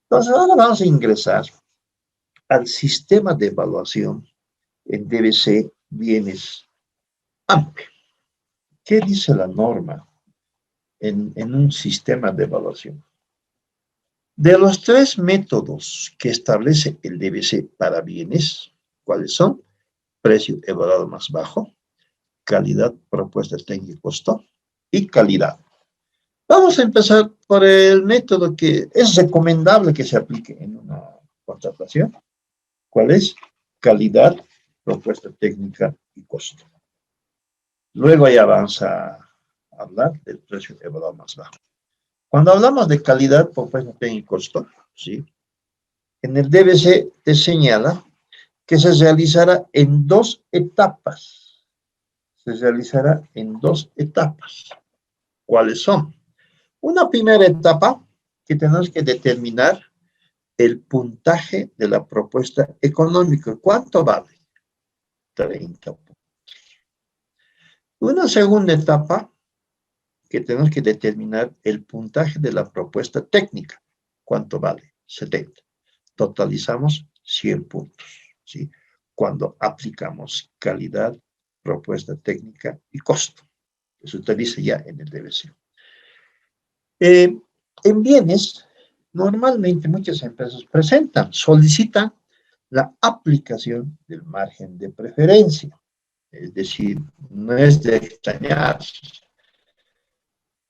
[SPEAKER 1] Entonces, ahora vamos a ingresar al sistema de evaluación en DBC bienes AMPE. ¿Qué dice la norma en un sistema de evaluación? De los 3 métodos que establece el DBC para bienes, ¿cuáles son? Precio evaluado más bajo, calidad, propuesta técnica y costo, y calidad. Vamos a empezar por el método que es recomendable que se aplique en una contratación. ¿Cuál es? Calidad, propuesta técnica y costo. Luego ya vamos a hablar del precio evaluado más bajo. Cuando hablamos de calidad, propuesta técnica y costo, ¿sí? En el DBC te señala que se realizará en 2 etapas. Se realizará en 2 etapas. ¿Cuáles son? Una primera etapa que tenemos que determinar el puntaje de la propuesta económica. ¿Cuánto vale? 30 puntos. Una segunda etapa que tenemos que determinar el puntaje de la propuesta técnica. ¿Cuánto vale? 70. Totalizamos 100 puntos, ¿sí? Cuando aplicamos calidad, propuesta técnica y costo. Eso te dice ya en el DBC. En bienes, normalmente muchas empresas solicitan la aplicación del margen de preferencia. Es decir, no es de extrañar.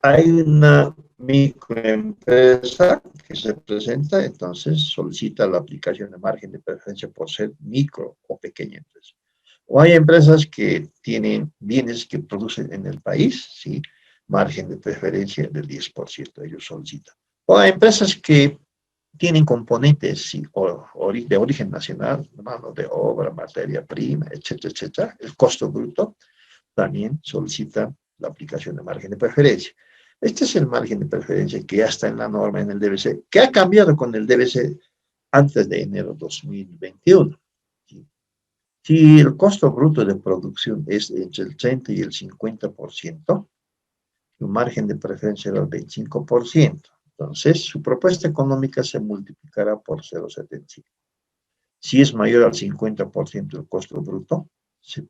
[SPEAKER 1] Hay una microempresa que se presenta, entonces solicita la aplicación de margen de preferencia por ser micro o pequeña empresa. O hay empresas que tienen bienes que producen en el país, ¿sí? Margen de preferencia del 10%, ellos solicitan. O hay empresas que tienen componentes, ¿sí? De origen nacional, mano de obra, materia prima, etcétera, etcétera. El costo bruto también solicita la aplicación de margen de preferencia. Este es el margen de preferencia que ya está en la norma en el DBC, que ha cambiado con el DBC antes de enero 2021. Si el costo bruto de producción es entre el 30 y el 50%, su margen de preferencia era el 25%. Entonces, su propuesta económica se multiplicará por 0,75. Si es mayor al 50% del costo bruto, se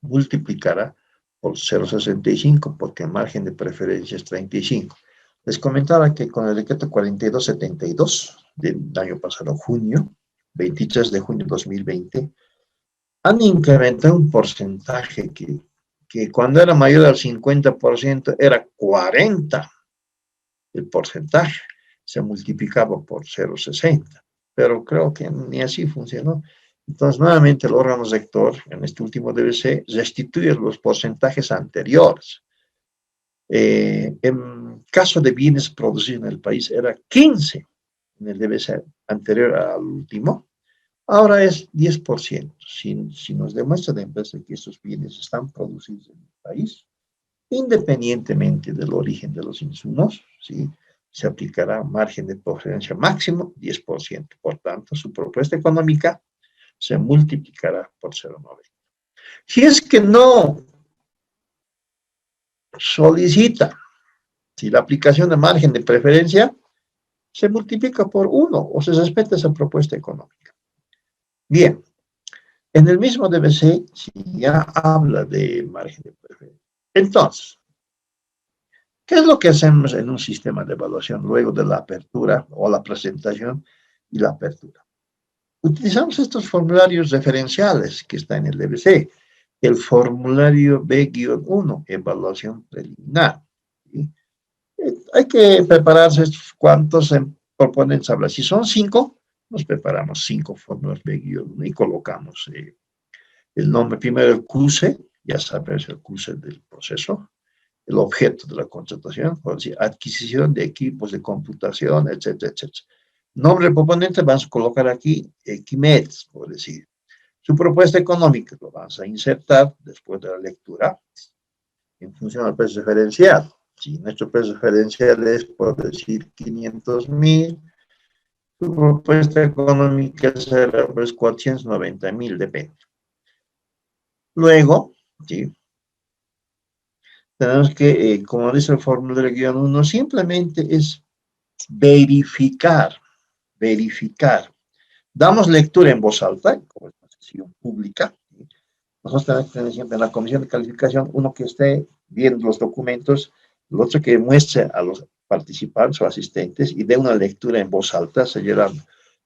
[SPEAKER 1] multiplicará por 0,65 porque el margen de preferencia es 35. Les comentaba que con el decreto 4272 del año pasado, junio, 23 de junio de 2020, han incrementado un porcentaje que cuando era mayor al 50% era 40 el porcentaje, se multiplicaba por 0,60, pero creo que ni así funcionó. Entonces, nuevamente el órgano rector, en este último DBC, restituye los porcentajes anteriores. En caso de bienes producidos en el país era 15 en el DBC anterior al último, ahora es 10%. Si nos demuestra la empresa que estos bienes están producidos en el país, independientemente del origen de los insumos, ¿sí? Se aplicará margen de preferencia máximo 10%. Por tanto, su propuesta económica se multiplicará por 0,90. Si es que no solicita Si la aplicación de margen de preferencia se multiplica por 1 o se respeta esa propuesta económica. Bien, en el mismo DBC, si ya habla de margen de preferencia. Entonces, ¿qué es lo que hacemos en un sistema de evaluación luego de la apertura o la presentación y la apertura? Utilizamos estos formularios referenciales que está en el DBC. El formulario B-1, evaluación preliminar. ¿Sí? Hay que prepararse cuántos proponentes habla. Si son 5, nos preparamos 5 formularios B-1 y colocamos el nombre, primero el CUSE, ya sabes el CUSE del proceso, el objeto de la contratación, por decir, adquisición de equipos de computación, etcétera, etcétera. Nombre del proponente, vamos a colocar aquí Equimedes, por decir. Su propuesta económica lo vamos a insertar después de la lectura en función del precio referencial. Si nuestro precio referencial es, por decir, 500,000, su propuesta económica será pues 490,000, depende. Luego, ¿sí? Tenemos que, como dice el formulario guión 1, simplemente es verificar. Damos lectura en voz alta, como es una sesión pública. Nosotros tenemos que tener siempre en la comisión de calificación uno que esté viendo los documentos, el otro que muestre a los participantes o asistentes y dé una lectura en voz alta, señalando.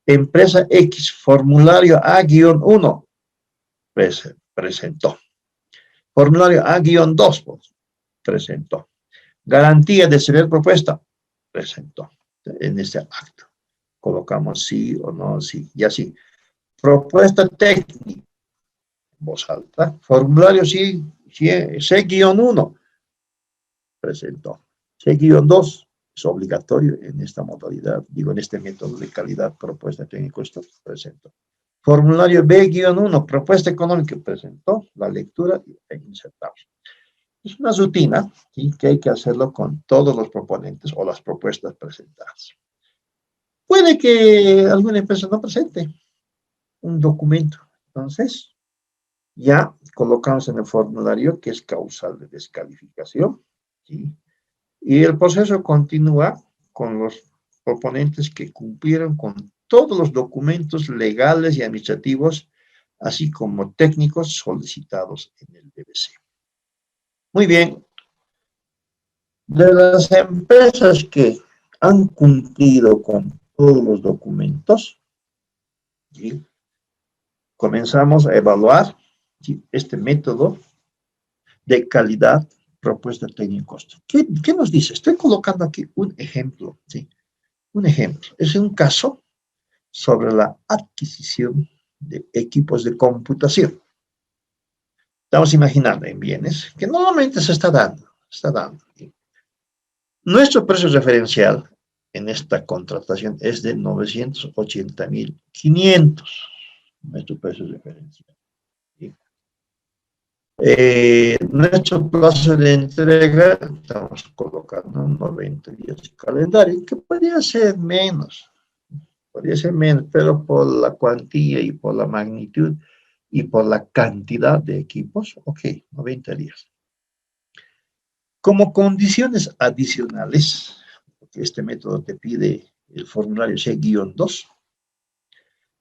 [SPEAKER 1] Empresa X, formulario A-1, presentó. Formulario A-2, pues, presentó. Garantía de ser propuesta, presentó. En este acto. Colocamos sí o no, sí, y así. Propuesta técnica, voz alta. Formulario sí, C-1, presentó. C-2 es obligatorio en esta modalidad, digo, en este método de calidad, propuesta técnica, esto presentó. Formulario B-1, propuesta económica, presentó la lectura e insertamos. Es una rutina, ¿sí?, que hay que hacerlo con todos los proponentes o las propuestas presentadas. Puede que alguna empresa no presente un documento, entonces ya colocamos en el formulario que es causal de descalificación, ¿sí? Y el proceso continúa con los proponentes que cumplieron con todos los documentos legales y administrativos, así como técnicos solicitados en el DBC. Muy bien. De las empresas que han cumplido con todos los documentos, ¿sí?, comenzamos a evaluar, ¿sí?, este método de calidad, propuesta técnica y costo. ¿Qué nos dice? Estoy colocando aquí un ejemplo, ¿sí? Un ejemplo. Es un caso sobre la adquisición de equipos de computación. Estamos imaginando en bienes que normalmente se está dando, ¿sí? Nuestro precio referencial en esta contratación es de 980,500, nuestro precio referencial. ¿Sí? Nuestro plazo de entrega, estamos colocando 90 días de calendario, que podría ser menos, pero por la cuantía y por la magnitud y por la cantidad de equipos, ok, 90 días. Como condiciones adicionales, porque este método te pide el formulario C-2,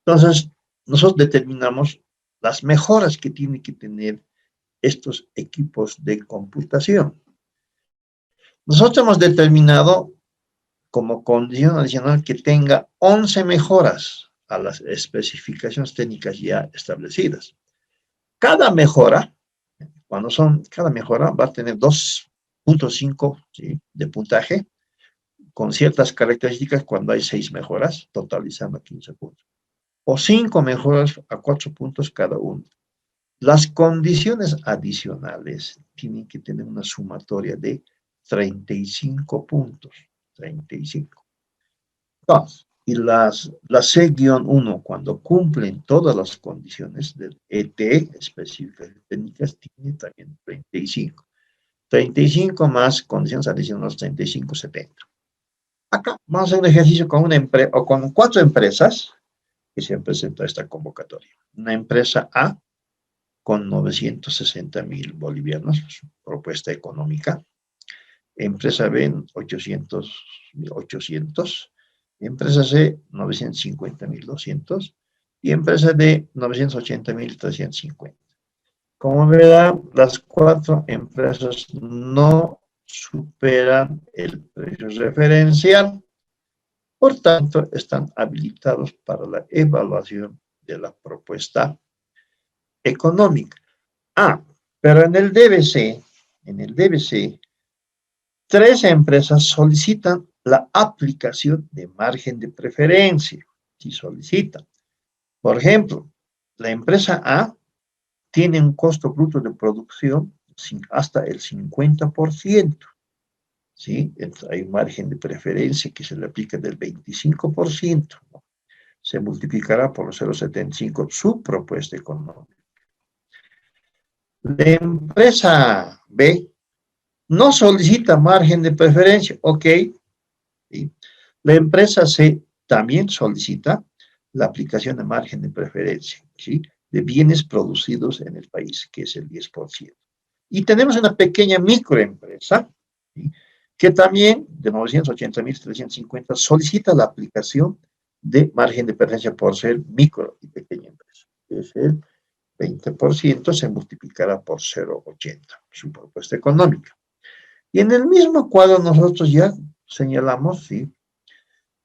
[SPEAKER 1] entonces nosotros determinamos las mejoras que tienen que tener estos equipos de computación. Nosotros hemos determinado como condición adicional que tenga 11 mejoras a las especificaciones técnicas ya establecidas. Cada mejora va a tener 2.5, ¿sí?, de puntaje, con ciertas características cuando hay 6 mejoras, totalizando 15 puntos. O 5 mejoras a 4 puntos cada uno. Las condiciones adicionales tienen que tener una sumatoria de 35 puntos. 35. Entonces, y la C-1, cuando cumplen todas las condiciones del ET, específicas técnicas, tiene también 35. 35 más condiciones adicionales 35, 70. Acá vamos a hacer un ejercicio con una empresa o con 4 empresas que se han presentado a esta convocatoria. Una empresa A con 960,000 bolivianos, su propuesta económica. empresa B 800, empresa C 950.200 y empresa D 980.350. Como verán, las cuatro empresas no superan el precio referencial, por tanto, están habilitados para la evaluación de la propuesta económica. Pero en el DBC, tres empresas solicitan la aplicación de margen de preferencia. Si solicitan. Por ejemplo, la empresa A tiene un costo bruto de producción hasta el 50%. ¿Sí? Hay un margen de preferencia que se le aplica del 25%. ¿No? Se multiplicará por 0,75 su propuesta económica. La empresa B no solicita margen de preferencia, ok. ¿Sí? La empresa C también solicita la aplicación de margen de preferencia, ¿sí? De bienes producidos en el país, que es el 10%. Y tenemos una pequeña microempresa, ¿sí? Que también, de 980.350, solicita la aplicación de margen de preferencia por ser micro y pequeña empresa. Es el 20%, se multiplicará por 0,80, su propuesta económica. Y en el mismo cuadro nosotros ya señalamos, ¿sí?,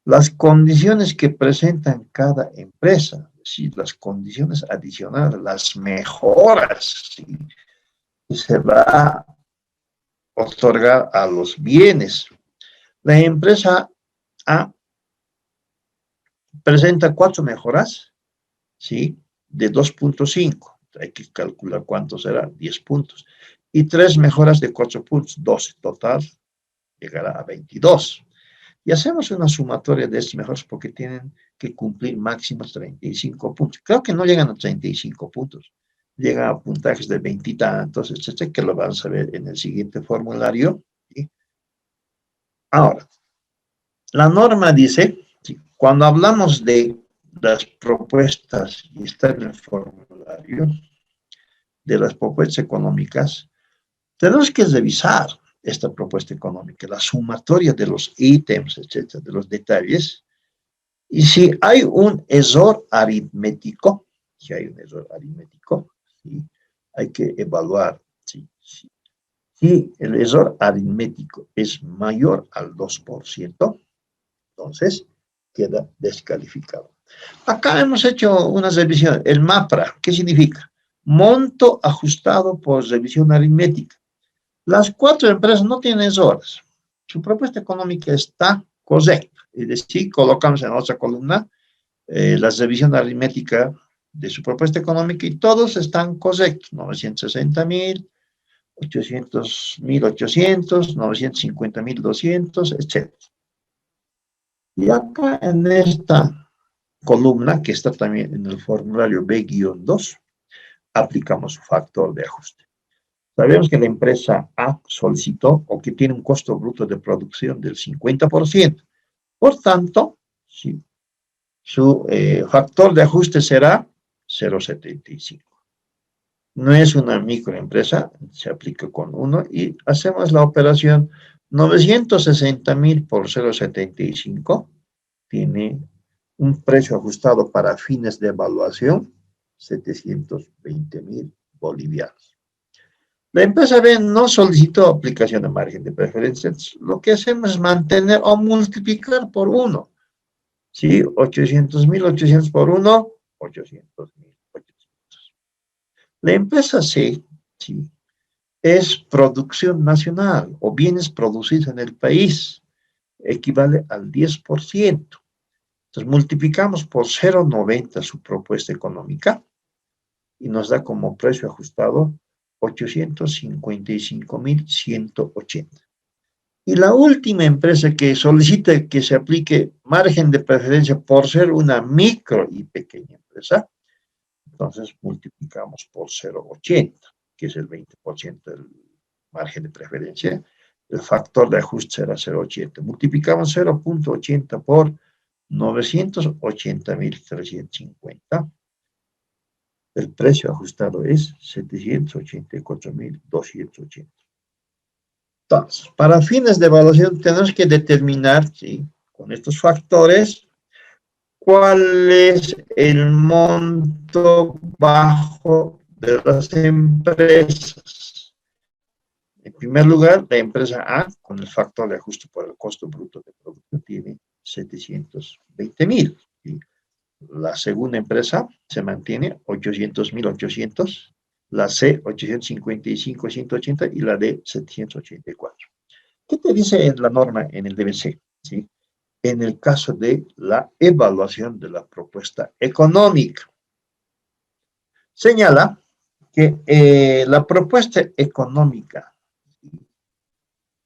[SPEAKER 1] las condiciones que presentan cada empresa, es decir, las condiciones adicionales, las mejoras, ¿sí?, que se va a otorgar a los bienes. La empresa A presenta 4 mejoras, ¿sí?, de 2,5. Hay que calcular cuánto será, 10 puntos. Y 3 mejoras de 4 puntos, 12. Total llegará a 22. Y hacemos una sumatoria de estos mejoras porque tienen que cumplir máximo 35 puntos. Creo que no llegan a 35 puntos. Llegan a puntajes de 20 y tantos, etcétera, que lo vamos a ver en el siguiente formulario. ¿Sí? Ahora, la norma dice, ¿sí?, cuando hablamos de las propuestas, y está en el formulario, de las propuestas económicas, tenemos que revisar esta propuesta económica, la sumatoria de los ítems, etcétera, de los detalles. Y si hay un error aritmético, ¿sí? Hay que evaluar. ¿Sí? Si el error aritmético es mayor al 2%, entonces queda descalificado. Acá hemos hecho una revisión. El MAPRA, ¿qué significa? Monto ajustado por revisión aritmética. Las 4 empresas no tienen errores. Su propuesta económica está correcta. Es decir, colocamos en otra columna la revisión aritmética de su propuesta económica y todos están correctos. 960.000, 800.800, 950.200, etc. Y acá en esta columna, que está también en el formulario B-2, aplicamos su factor de ajuste. Sabemos que la empresa A solicitó o que tiene un costo bruto de producción del 50%. Por tanto, sí, su factor de ajuste será 0,75. No es una microempresa, se aplica con 1 y hacemos la operación 960.000 por 0,75. Tiene un precio ajustado para fines de evaluación, 720.000 bolivianos. La empresa B no solicitó aplicación de margen de preferencia. Lo que hacemos es mantener o multiplicar por 1. ¿Sí? 800.800 por 1, 800.800. La empresa C, ¿sí?, es producción nacional o bienes producidos en el país. Equivale al 10%. Entonces multiplicamos por 0,90 su propuesta económica y nos da como precio ajustado 855.180. Y la última empresa que solicita que se aplique margen de preferencia por ser una micro y pequeña empresa, entonces multiplicamos por 0,80, que es el 20% del margen de preferencia. El factor de ajuste será 0,80. Multiplicamos 0,80 por 980.350. El precio ajustado es 784.280. Entonces, para fines de evaluación tenemos que determinar, ¿sí?, con estos factores, cuál es el monto bajo de las empresas. En primer lugar, la empresa A, con el factor de ajuste por el costo bruto de producto, tiene 720,000. ¿Sí? La segunda empresa se mantiene 800,800, la C 855,180 y la D 784. ¿Qué te dice la norma en el DBC? ¿Sí? En el caso de la evaluación de la propuesta económica, señala que la propuesta económica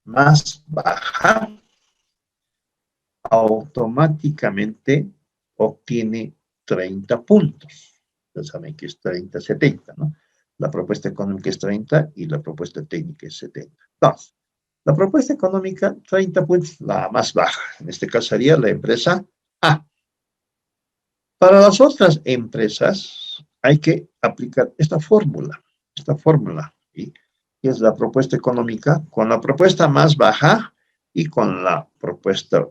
[SPEAKER 1] más baja automáticamente obtiene 30 puntos. Ya saben que es 30-70, ¿no? La propuesta económica es 30 y la propuesta técnica es 70. Entonces, la propuesta económica, 30 puntos, la más baja. En este caso sería la empresa A. Para las otras empresas hay que aplicar esta fórmula, ¿sí? Que es la propuesta económica con la propuesta más baja y con la propuesta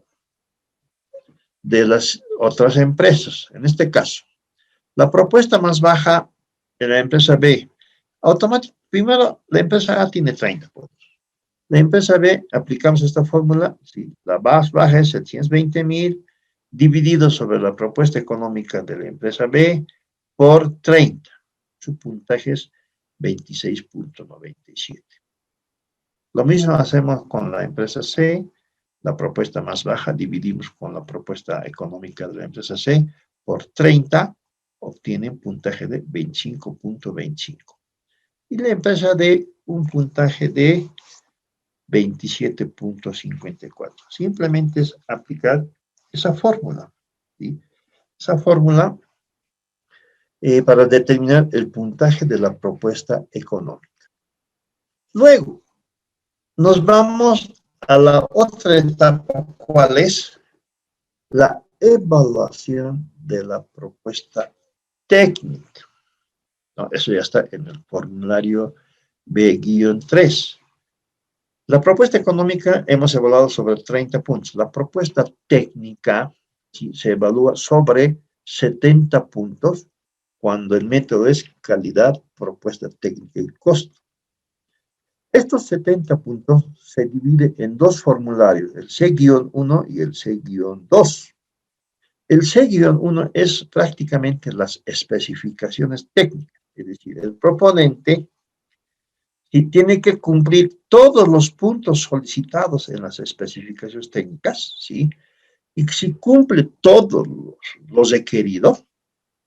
[SPEAKER 1] de las otras empresas. En este caso, la propuesta más baja de la empresa B, automáticamente, primero, la empresa A tiene 30 puntos. La empresa B, aplicamos esta fórmula, ¿sí? La más baja es 720,000, dividido sobre la propuesta económica de la empresa B por 30. Su puntaje es 26,97. Lo mismo hacemos con la empresa C. La propuesta más baja dividimos con la propuesta económica de la empresa C por 30, obtiene un puntaje de 25,25. Y la empresa D, un puntaje de 27,54. Simplemente es aplicar esa fórmula, ¿sí? Esa fórmula para determinar el puntaje de la propuesta económica. Luego, nos vamos a la otra etapa, ¿cuál es? La evaluación de la propuesta técnica. No, eso ya está en el formulario B-3. La propuesta económica hemos evaluado sobre 30 puntos. La propuesta técnica, ¿sí?, se evalúa sobre 70 puntos cuando el método es calidad, propuesta técnica y costo. Estos 70 puntos se dividen en dos formularios, el C-1 y el C-2. El C-1 es prácticamente las especificaciones técnicas, es decir, el proponente tiene que cumplir todos los puntos solicitados en las especificaciones técnicas, ¿sí? Y si cumple todos los requeridos,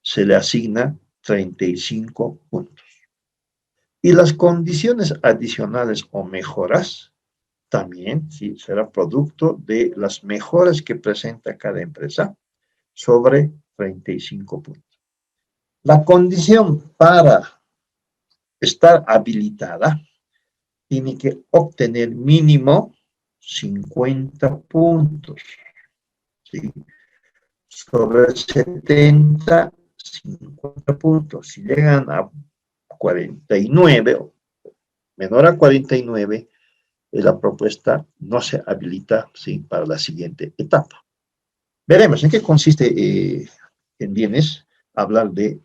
[SPEAKER 1] se le asigna 35 puntos. Y las condiciones adicionales o mejoras también, ¿sí?, será producto de las mejoras que presenta cada empresa sobre 35 puntos. La condición para estar habilitada tiene que obtener mínimo 50 puntos, ¿sí? Sobre 70, 50 puntos. Si llegan a 49, o menor a 49, la propuesta no se habilita, ¿sí?, para la siguiente etapa. Veremos en qué consiste en bienes hablar de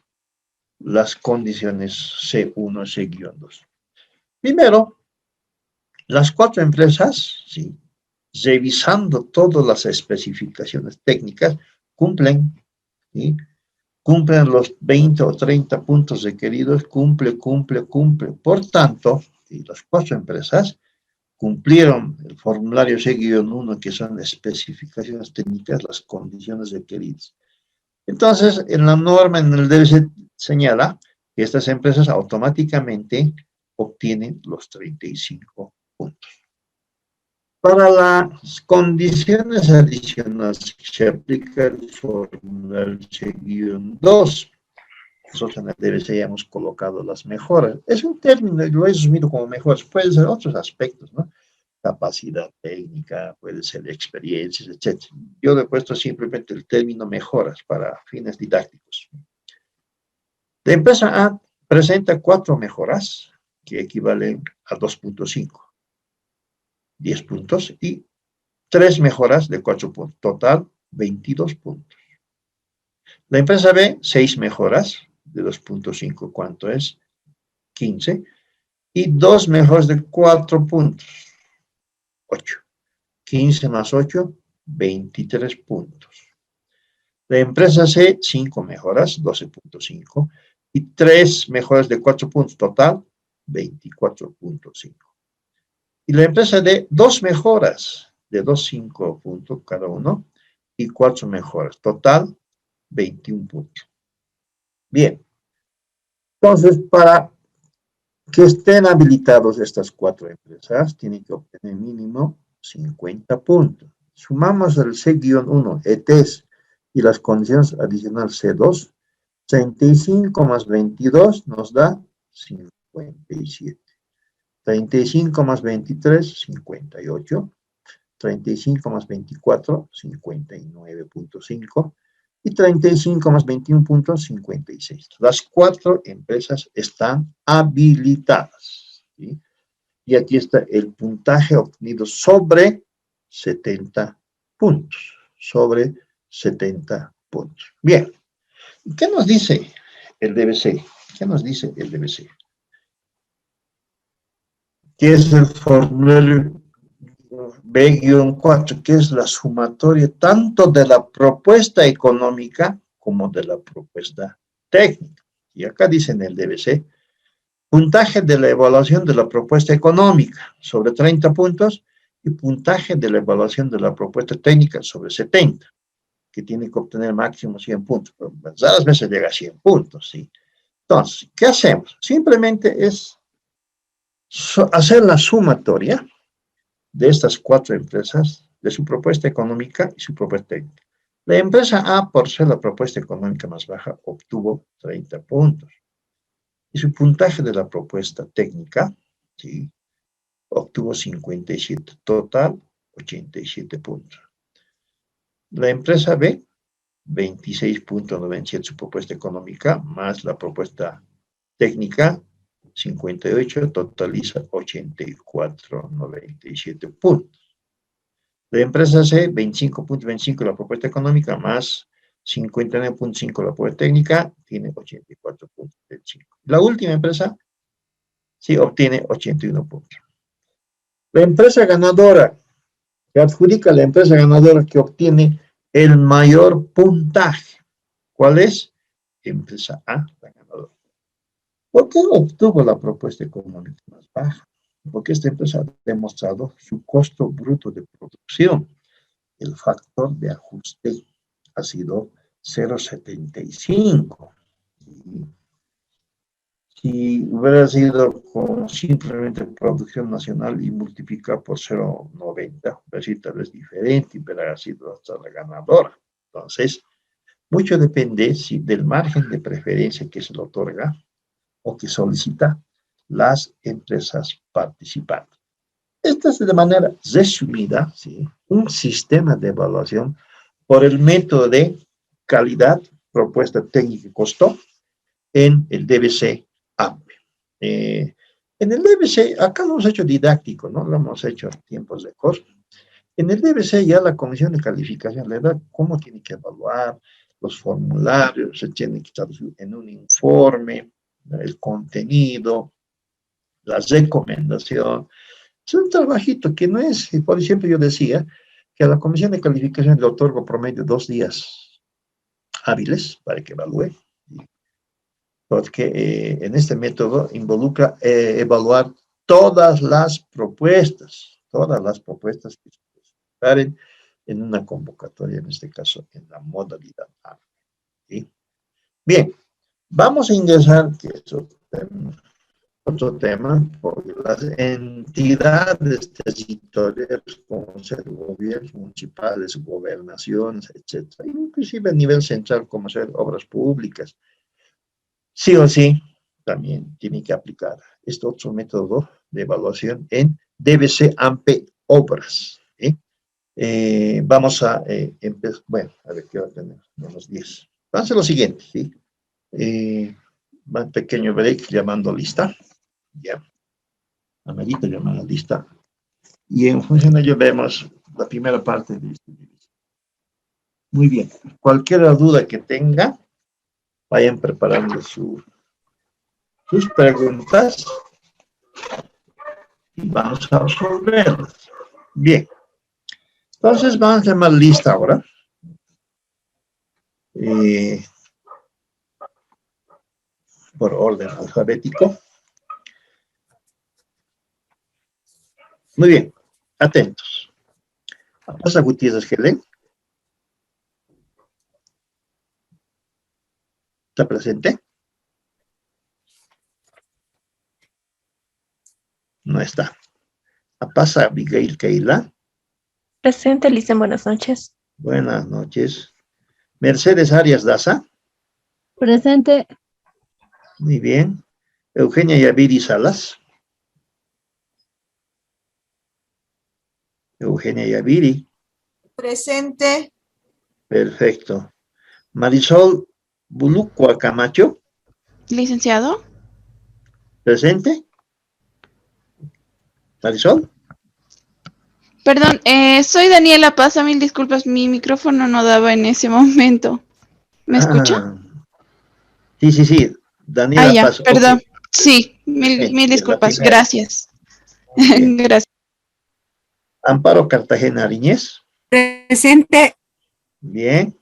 [SPEAKER 1] las condiciones C1, C-2. Primero, las 4 empresas, ¿sí?, revisando todas las especificaciones técnicas, cumplen, ¿sí?, cumplen los 20 o 30 puntos requeridos, cumple. Por tanto, ¿sí?, las 4 empresas cumplieron el formulario C-1, que son especificaciones técnicas, las condiciones requeridas. Entonces, en la norma, en el DBC, señala que estas empresas automáticamente obtienen los 35 puntos. Para las condiciones adicionales se aplica el formulario C-2. Nosotros en el DBC ya hemos colocado las mejoras. Es un término, lo he resumido como mejoras. Pueden ser otros aspectos, ¿no? Capacidad técnica, puede ser experiencias, etc. Yo le he puesto simplemente el término mejoras para fines didácticos. La empresa A presenta 4 mejoras que equivalen a 2,5. 10 puntos, y 3 mejoras de 4 puntos. Total, 22 puntos. La empresa B, 6 mejoras de 2.5. ¿Cuánto es? 15. Y 2 mejoras de 4 puntos. 8. 15 más 8, 23 puntos. La empresa C, 5 mejoras, 12.5. Y 3 mejoras de 4 puntos. Total, 24.5. Y la empresa D, 2 mejoras de 2.5 puntos cada uno. Y 4 mejoras. Total, 21 puntos. Bien. Entonces, para que estén habilitados estas 4 empresas, tienen que obtener mínimo 50 puntos. Sumamos el C-1, ETS, y las condiciones adicionales C2, 35 más 22 nos da 57. 35 más 23, 58. 35 más 24, 59.5. Y 35 más 21 puntos, 56. Las 4 empresas están habilitadas, ¿sí? Y aquí está el puntaje obtenido sobre 70 puntos. Sobre 70 puntos. Bien. ¿Qué nos dice el DBC? ¿Qué nos dice el DBC? ¿Qué es el formulario B-4, que es la sumatoria tanto de la propuesta económica como de la propuesta técnica? Y acá dice en el DBC, puntaje de la evaluación de la propuesta económica sobre 30 puntos y puntaje de la evaluación de la propuesta técnica sobre 70, que tiene que obtener máximo 100 puntos. Pero a veces llega a 100 puntos, ¿sí? Entonces, ¿qué hacemos? Simplemente es hacer la sumatoria de estas 4 empresas, de su propuesta económica y su propuesta técnica. La empresa A, por ser la propuesta económica más baja, obtuvo 30 puntos. Y su puntaje de la propuesta técnica, ¿sí?, obtuvo 57. Total, 87 puntos. La empresa B, 26.97 su propuesta económica, más la propuesta técnica, 58, totaliza 84.97 puntos. La empresa C, 25.25 la propuesta económica, más 59.5 la propuesta técnica, tiene 84.25. La última empresa, sí, obtiene 81 puntos. La empresa ganadora, que adjudica la empresa ganadora que obtiene el mayor puntaje. ¿Cuál es? Empresa A, la ganadora. ¿Por qué obtuvo la propuesta económica más baja? Porque esta empresa ha demostrado su costo bruto de producción. El factor de ajuste ha sido 0.75. Si hubiera sido con simplemente producción nacional y multiplicar por 0.90, hubiera tal vez diferente y hubiera sido hasta la ganadora. Entonces, mucho depende del margen de preferencia que se le otorga o que solicita las empresas participantes. Esta es de manera resumida, ¿sí?, un sistema de evaluación por el método de calidad, propuesta técnica y costo en el DBC AMPE. En el DBC, acá lo hemos hecho didáctico, ¿no? Lo hemos hecho en tiempos de curso. En el DBC ya la comisión de calificación le da cómo tiene que evaluar, los formularios, se tiene que traducir en un informe, el contenido, la recomendación. Es un trabajito que no es, por ejemplo, yo decía que a la comisión de calificación le otorgo promedio 2 días hábiles para que evalúe, porque en este método involucra evaluar todas las propuestas que se presentaren en una convocatoria, en este caso en la modalidad A. ¿Sí? Bien, vamos a ingresar, que es otro tema, por las entidades territoriales, como ser gobiernos municipales, gobernaciones, etc. Inclusive a nivel central, como ser obras públicas. Sí o sí, también tiene que aplicar este otro método de evaluación en DBC AMPE Obras. ¿Sí? Vamos a empezar, bueno, a ver qué hora tenemos, unos 10. Vamos a hacer lo siguiente, ¿sí? Un pequeño break llamando lista. Ya. Amerita llamar a lista. Y en función de ello vemos la primera parte de este video. Muy bien. Cualquier duda que tenga, vayan preparando sus preguntas y vamos a resolverlas. Bien. Entonces vamos a llamar lista ahora. Por orden alfabético. Muy bien. Atentos. Pasa Gutiérrez Helen. ¿Está presente? No está. Pasa Abigail Keila.
[SPEAKER 2] Presente, Lisa, buenas noches.
[SPEAKER 1] Buenas noches. Mercedes Arias Daza.
[SPEAKER 3] Presente.
[SPEAKER 1] Muy bien. Eugenia Yaviri Salas. Eugenia Yaviri.
[SPEAKER 4] Presente.
[SPEAKER 1] Perfecto. Marisol Bulucua Camacho.
[SPEAKER 5] Licenciado.
[SPEAKER 1] ¿Presente? Marisol.
[SPEAKER 5] Perdón, soy Daniela Paz, mil disculpas, mi micrófono no daba en ese momento. ¿Me escucha?
[SPEAKER 1] Sí. Daniela
[SPEAKER 5] Ya,
[SPEAKER 1] Paz.
[SPEAKER 5] perdón.
[SPEAKER 1] Okay.
[SPEAKER 5] Sí, mil disculpas, gracias.
[SPEAKER 1] Bien.
[SPEAKER 5] Gracias.
[SPEAKER 1] Amparo Cartagena Ariñez.
[SPEAKER 4] Presente.
[SPEAKER 1] Bien.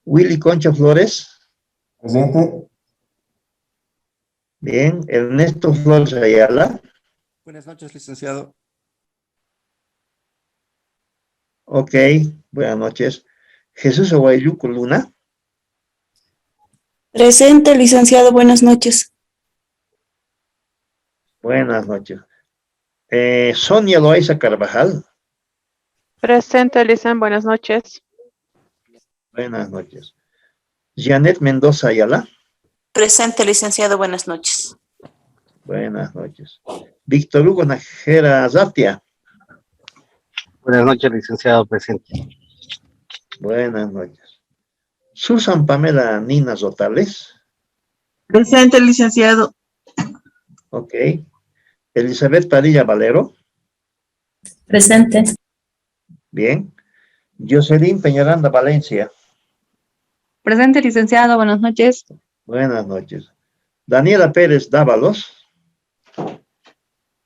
[SPEAKER 1] Willy Concha Flores.
[SPEAKER 6] Presente.
[SPEAKER 1] Bien. Ernesto Flores Ayala.
[SPEAKER 6] Buenas noches, licenciado.
[SPEAKER 1] Ok, buenas noches. Jesús Aguayuco Luna.
[SPEAKER 4] Presente, licenciado, buenas noches.
[SPEAKER 1] Buenas noches. Sonia Loaiza Carvajal.
[SPEAKER 2] Presente, Lisa, buenas noches.
[SPEAKER 1] Buenas noches. Janet Mendoza Ayala.
[SPEAKER 4] Presente, licenciado, buenas noches.
[SPEAKER 1] Buenas noches. Víctor Hugo Najera Zatia.
[SPEAKER 7] Buenas noches, licenciado, presente.
[SPEAKER 1] Buenas noches. Susan Pamela Nina Zotales.
[SPEAKER 4] Presente, licenciado.
[SPEAKER 1] Ok. Elizabeth Padilla Valero.
[SPEAKER 3] Presente.
[SPEAKER 1] Bien. Jocelyn Peñaranda Valencia.
[SPEAKER 3] Presente, licenciado, buenas noches.
[SPEAKER 1] Buenas noches. Daniela Pérez Dávalos.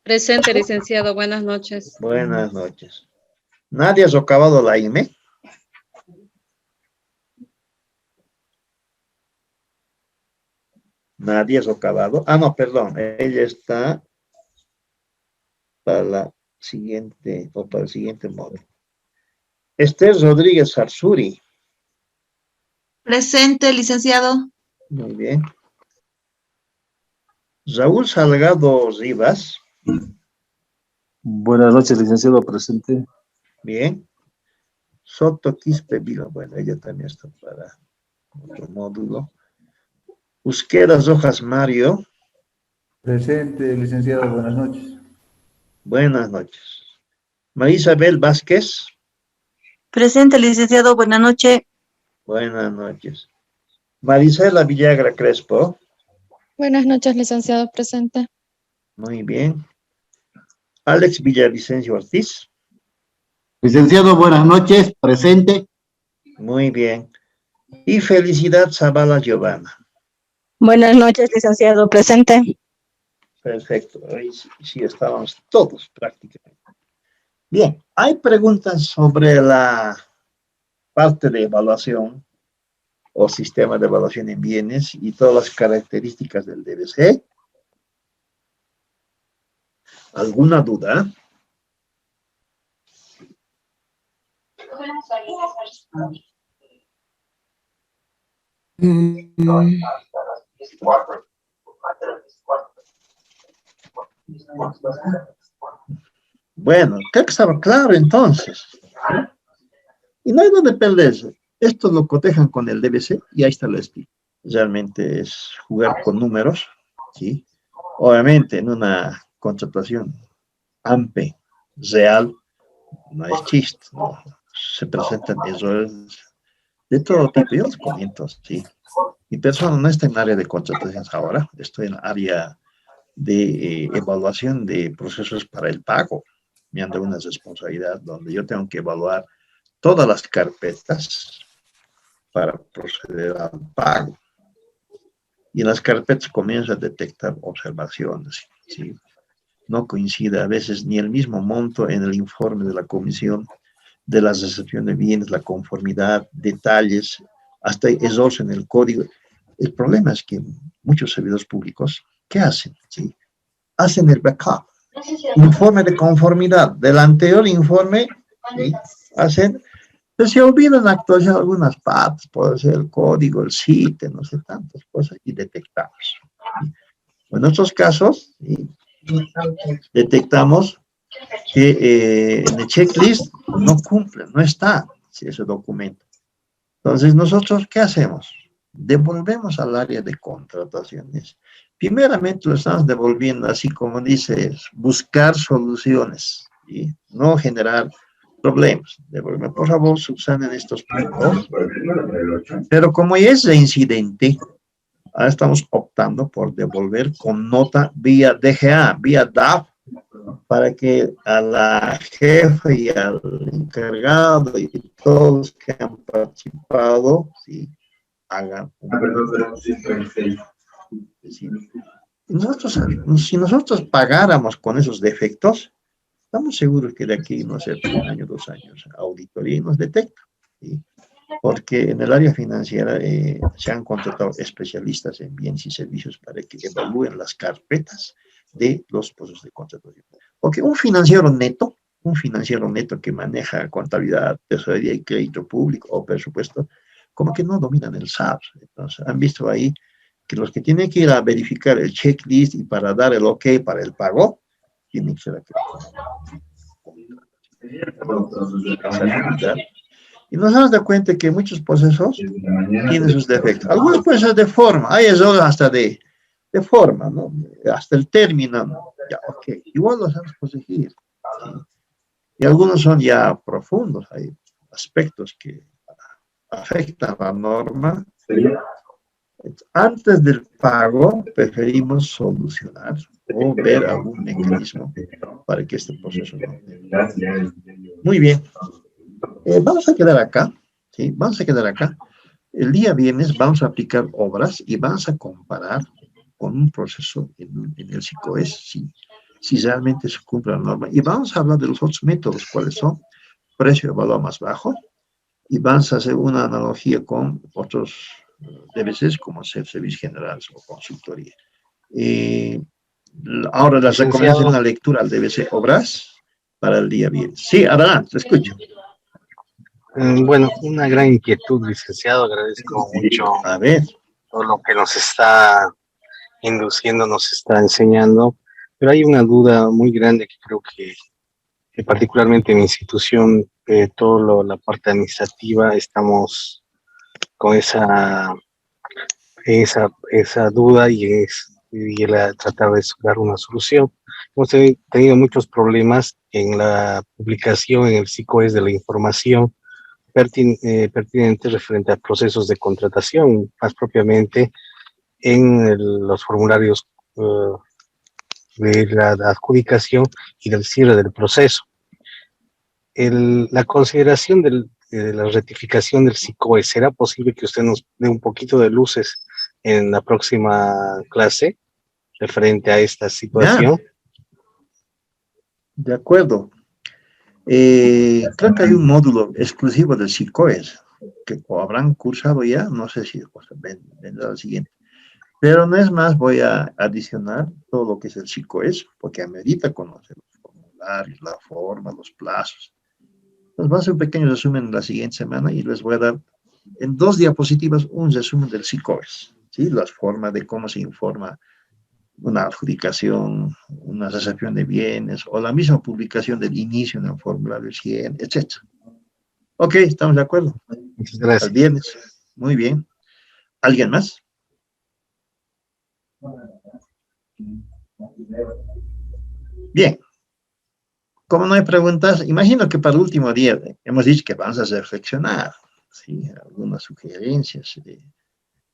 [SPEAKER 8] Presente, licenciado. Buenas noches.
[SPEAKER 1] Buenas noches. Nadia Socavado Laime. Nadia Socavado. No, perdón. Ella está para la siguiente, o para el siguiente módulo. Esther Rodríguez Arzuri.
[SPEAKER 4] Presente, licenciado.
[SPEAKER 1] Muy bien. Raúl Salgado Rivas.
[SPEAKER 9] Buenas noches, licenciado, presente.
[SPEAKER 1] Bien. Soto Quispe Vila. Bueno, ella también está para otro módulo. Usqueras Rojas Mario.
[SPEAKER 6] Presente, licenciado, buenas noches.
[SPEAKER 1] Buenas noches. María Isabel Vázquez.
[SPEAKER 4] Presente, licenciado, buenas noches.
[SPEAKER 1] Buenas noches. Marisela Villagra Crespo.
[SPEAKER 8] Buenas noches, licenciado. Presente.
[SPEAKER 1] Muy bien. Alex Villavicencio Ortiz.
[SPEAKER 7] Licenciado, buenas noches, presente.
[SPEAKER 1] Muy bien. Y Felicidad Zavala Giovanna.
[SPEAKER 3] Buenas noches, licenciado, presente.
[SPEAKER 1] Perfecto. Ahí sí estábamos todos prácticamente. Bien, hay preguntas sobre la parte de evaluación o sistema de evaluación en bienes y todas las características del DBC. ¿Alguna duda? Bueno, creo que estaba claro entonces. Y no hay donde perderse. Esto lo cotejan con el DBC y ahí está el estilo. Realmente es jugar con números, ¿sí? Obviamente en una contratación AMPE real no es chiste, ¿no? Se presentan errores de todo tipo. Yo les comento, sí. Mi persona no está en área de contrataciones ahora, estoy en área de evaluación de procesos para el pago. me han dado una responsabilidad donde yo tengo que evaluar todas las carpetas para proceder al pago. Y en las carpetas comienzo a detectar observaciones, ¿sí? No coincide a veces ni el mismo monto en el informe de la comisión de la recepción de bienes, la conformidad, detalles, hasta errores en el código. El problema es que muchos servidores públicos, ¿qué hacen? ¿Sí? Hacen el backup, informe de conformidad del anterior informe, ¿sí? Hacen, pero se olvidan actualizar algunas partes, puede ser el código, el sitio, no sé, tantas cosas, y detectamos. ¿Sí? En otros casos, ¿sí? Detectamos que en el checklist no cumple, no está, ¿sí? Ese documento. Entonces, ¿nosotros qué hacemos? Devolvemos al área de contrataciones. Primeramente lo estamos devolviendo, así como dices, buscar soluciones, ¿sí? No generar problemas. Devuelven, por favor, subsanen estos puntos. Pero como ya es reincidente, ahora estamos optando por devolver con nota vía DGA, vía DAF, para que a la jefa y al encargado y todos que han participado, ¿sí? Hagan si nosotros pagáramos con esos defectos, estamos seguros que de aquí, no sé, 1 año, 2 años, auditoría nos detecta, ¿sí? Porque en el área financiera se han contratado especialistas en bienes y servicios para que evalúen las carpetas de los procesos de contratación. Porque un financiero neto que maneja contabilidad, tesorería y crédito público o presupuesto, como que no dominan el SAP. Entonces, han visto ahí que los que tienen que ir a verificar el checklist y para dar el OK para el pago, tienen que ser aquí. Y nos damos de cuenta que muchos procesos tienen sus defectos. Algunos pueden ser de forma, hay errores hasta de forma, ¿no? Hasta el término, ¿no? Ya, OK, igual los vamos a corregir, ¿sí? Y algunos son ya profundos, hay aspectos que afectan la norma. Antes del pago, preferimos solucionar o ver algún mecanismo para que este proceso no. Muy bien. Vamos a quedar acá, ¿sí? Vamos a quedar acá. El día viernes vamos a aplicar obras y vamos a comparar con un proceso en el SICOES, si realmente se cumple la norma. Y vamos a hablar de los otros métodos, cuáles son, precio evaluado más bajo, y vamos a hacer una analogía con otros DBCs, como servicios generales o consultoría. Ahora las recomendaciones de una lectura al DBC Obras para el día viernes. Sí, adelante, te escucho.
[SPEAKER 7] Bueno, una gran inquietud, licenciado. Agradezco mucho
[SPEAKER 1] A ver.
[SPEAKER 7] todo lo que nos está induciendo, nos está enseñando, pero hay una duda muy grande que creo que particularmente en mi institución, toda la parte administrativa, estamos con esa duda y el tratar de dar una solución. Hemos tenido muchos problemas en la publicación en el SICOES de la información pertinente referente a procesos de contratación, más propiamente en los formularios de la adjudicación y del cierre del proceso. La consideración de la rectificación del SICOES, ¿será posible que usted nos dé un poquito de luces en la próxima clase referente a esta situación?
[SPEAKER 1] Ya. De acuerdo. Creo que hay un módulo exclusivo del SICOES que o habrán cursado ya, no sé si vendrá al siguiente. Pero no es más, voy a adicionar todo lo que es el SICOES, porque amerita conocer los formularios, la forma, los plazos. Entonces, vamos a hacer un pequeño resumen la siguiente semana y les voy a dar en 2 diapositivas un resumen del SICOES, ¿sí? Las formas de cómo se informa una adjudicación, una recepción de bienes, o la misma publicación del inicio en el formulario 100, etc. Ok, ¿estamos de acuerdo?
[SPEAKER 7] Muchas gracias.
[SPEAKER 1] El viernes. Muy bien. ¿Alguien más? Bien. Como no hay preguntas, imagino que para el último día hemos dicho que vamos a reflexionar, ¿sí? Algunas sugerencias de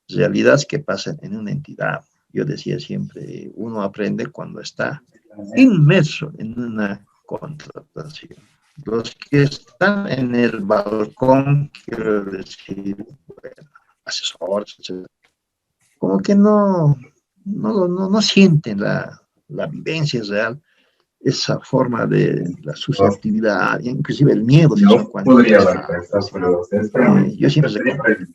[SPEAKER 1] realidades que pasan en una entidad. Yo decía siempre, uno aprende cuando está inmerso en una contratación. Los que están en el balcón, quiero decir, bueno, asesores, etc., como que no sienten la vivencia real, esa forma de la susceptibilidad, inclusive el miedo. Si son yo siempre recuerdo,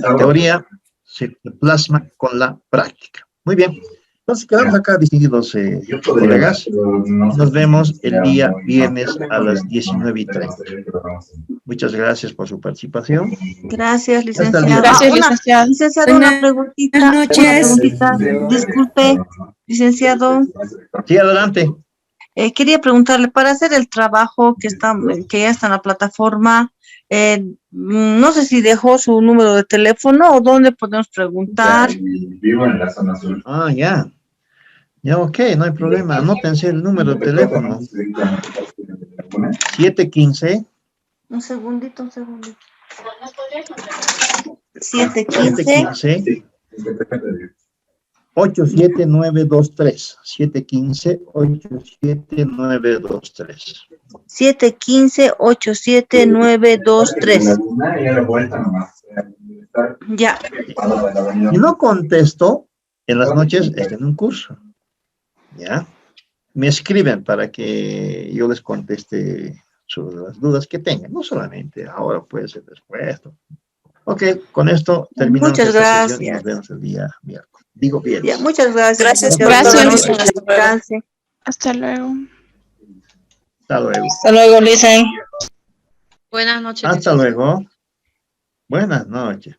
[SPEAKER 1] la teoría se plasma con la práctica. Muy bien. Entonces quedamos acá, distinguidos colegas. Nos vemos el día viernes a las 19:30. Muchas gracias por su participación.
[SPEAKER 4] Gracias, licenciado.
[SPEAKER 5] Gracias, licenciado.
[SPEAKER 4] Licenciado, una preguntita.
[SPEAKER 3] Buenas noches.
[SPEAKER 4] Disculpe, licenciado.
[SPEAKER 1] Sí, adelante.
[SPEAKER 4] Quería preguntarle, para hacer el trabajo que ya está en la plataforma, no sé si dejó su número de teléfono o dónde podemos preguntar.
[SPEAKER 10] Vivo en la zona sur.
[SPEAKER 1] Ah, ya. Ya, ok, no hay problema. Anótense el número de teléfono. 715.
[SPEAKER 4] Un segundito. 715.
[SPEAKER 1] 87923. 715-87923.
[SPEAKER 4] 715-87923. Ya.
[SPEAKER 1] Si no contesto, en las noches está en un curso. ¿Ya? Me escriben para que yo les conteste sobre las dudas que tengan. No solamente ahora, puede ser después. Ok, con esto terminamos
[SPEAKER 4] Muchas
[SPEAKER 1] esta sesión y
[SPEAKER 4] gracias.
[SPEAKER 1] nos vemos el día miércoles. Digo bien.
[SPEAKER 4] Ya, muchas gracias.
[SPEAKER 5] Gracias.
[SPEAKER 4] Descanse.
[SPEAKER 5] Hasta luego.
[SPEAKER 1] Hasta luego.
[SPEAKER 3] Hasta luego, Licen.
[SPEAKER 8] Buenas noches.
[SPEAKER 1] Hasta luego. Buenas noches.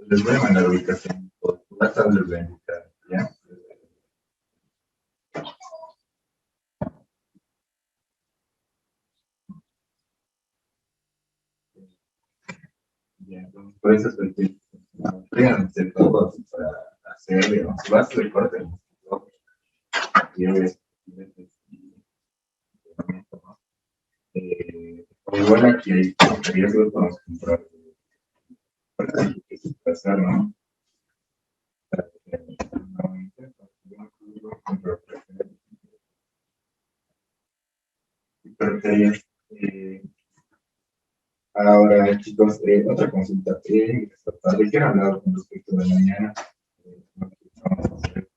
[SPEAKER 10] Les voy a mandar la ubicación. Por WhatsApp les voy a indicar, ¿ya? Bien, entonces, por eso es que tríganse todos para hacer, ¿no? Si vas a recorte, igual aquí hay riesgos, vamos a comprar que se puede hacer, ¿no? Ahora, chicos, otra consulta. Esta tarde quiero hablar con respecto de mañana. Vamos a hacer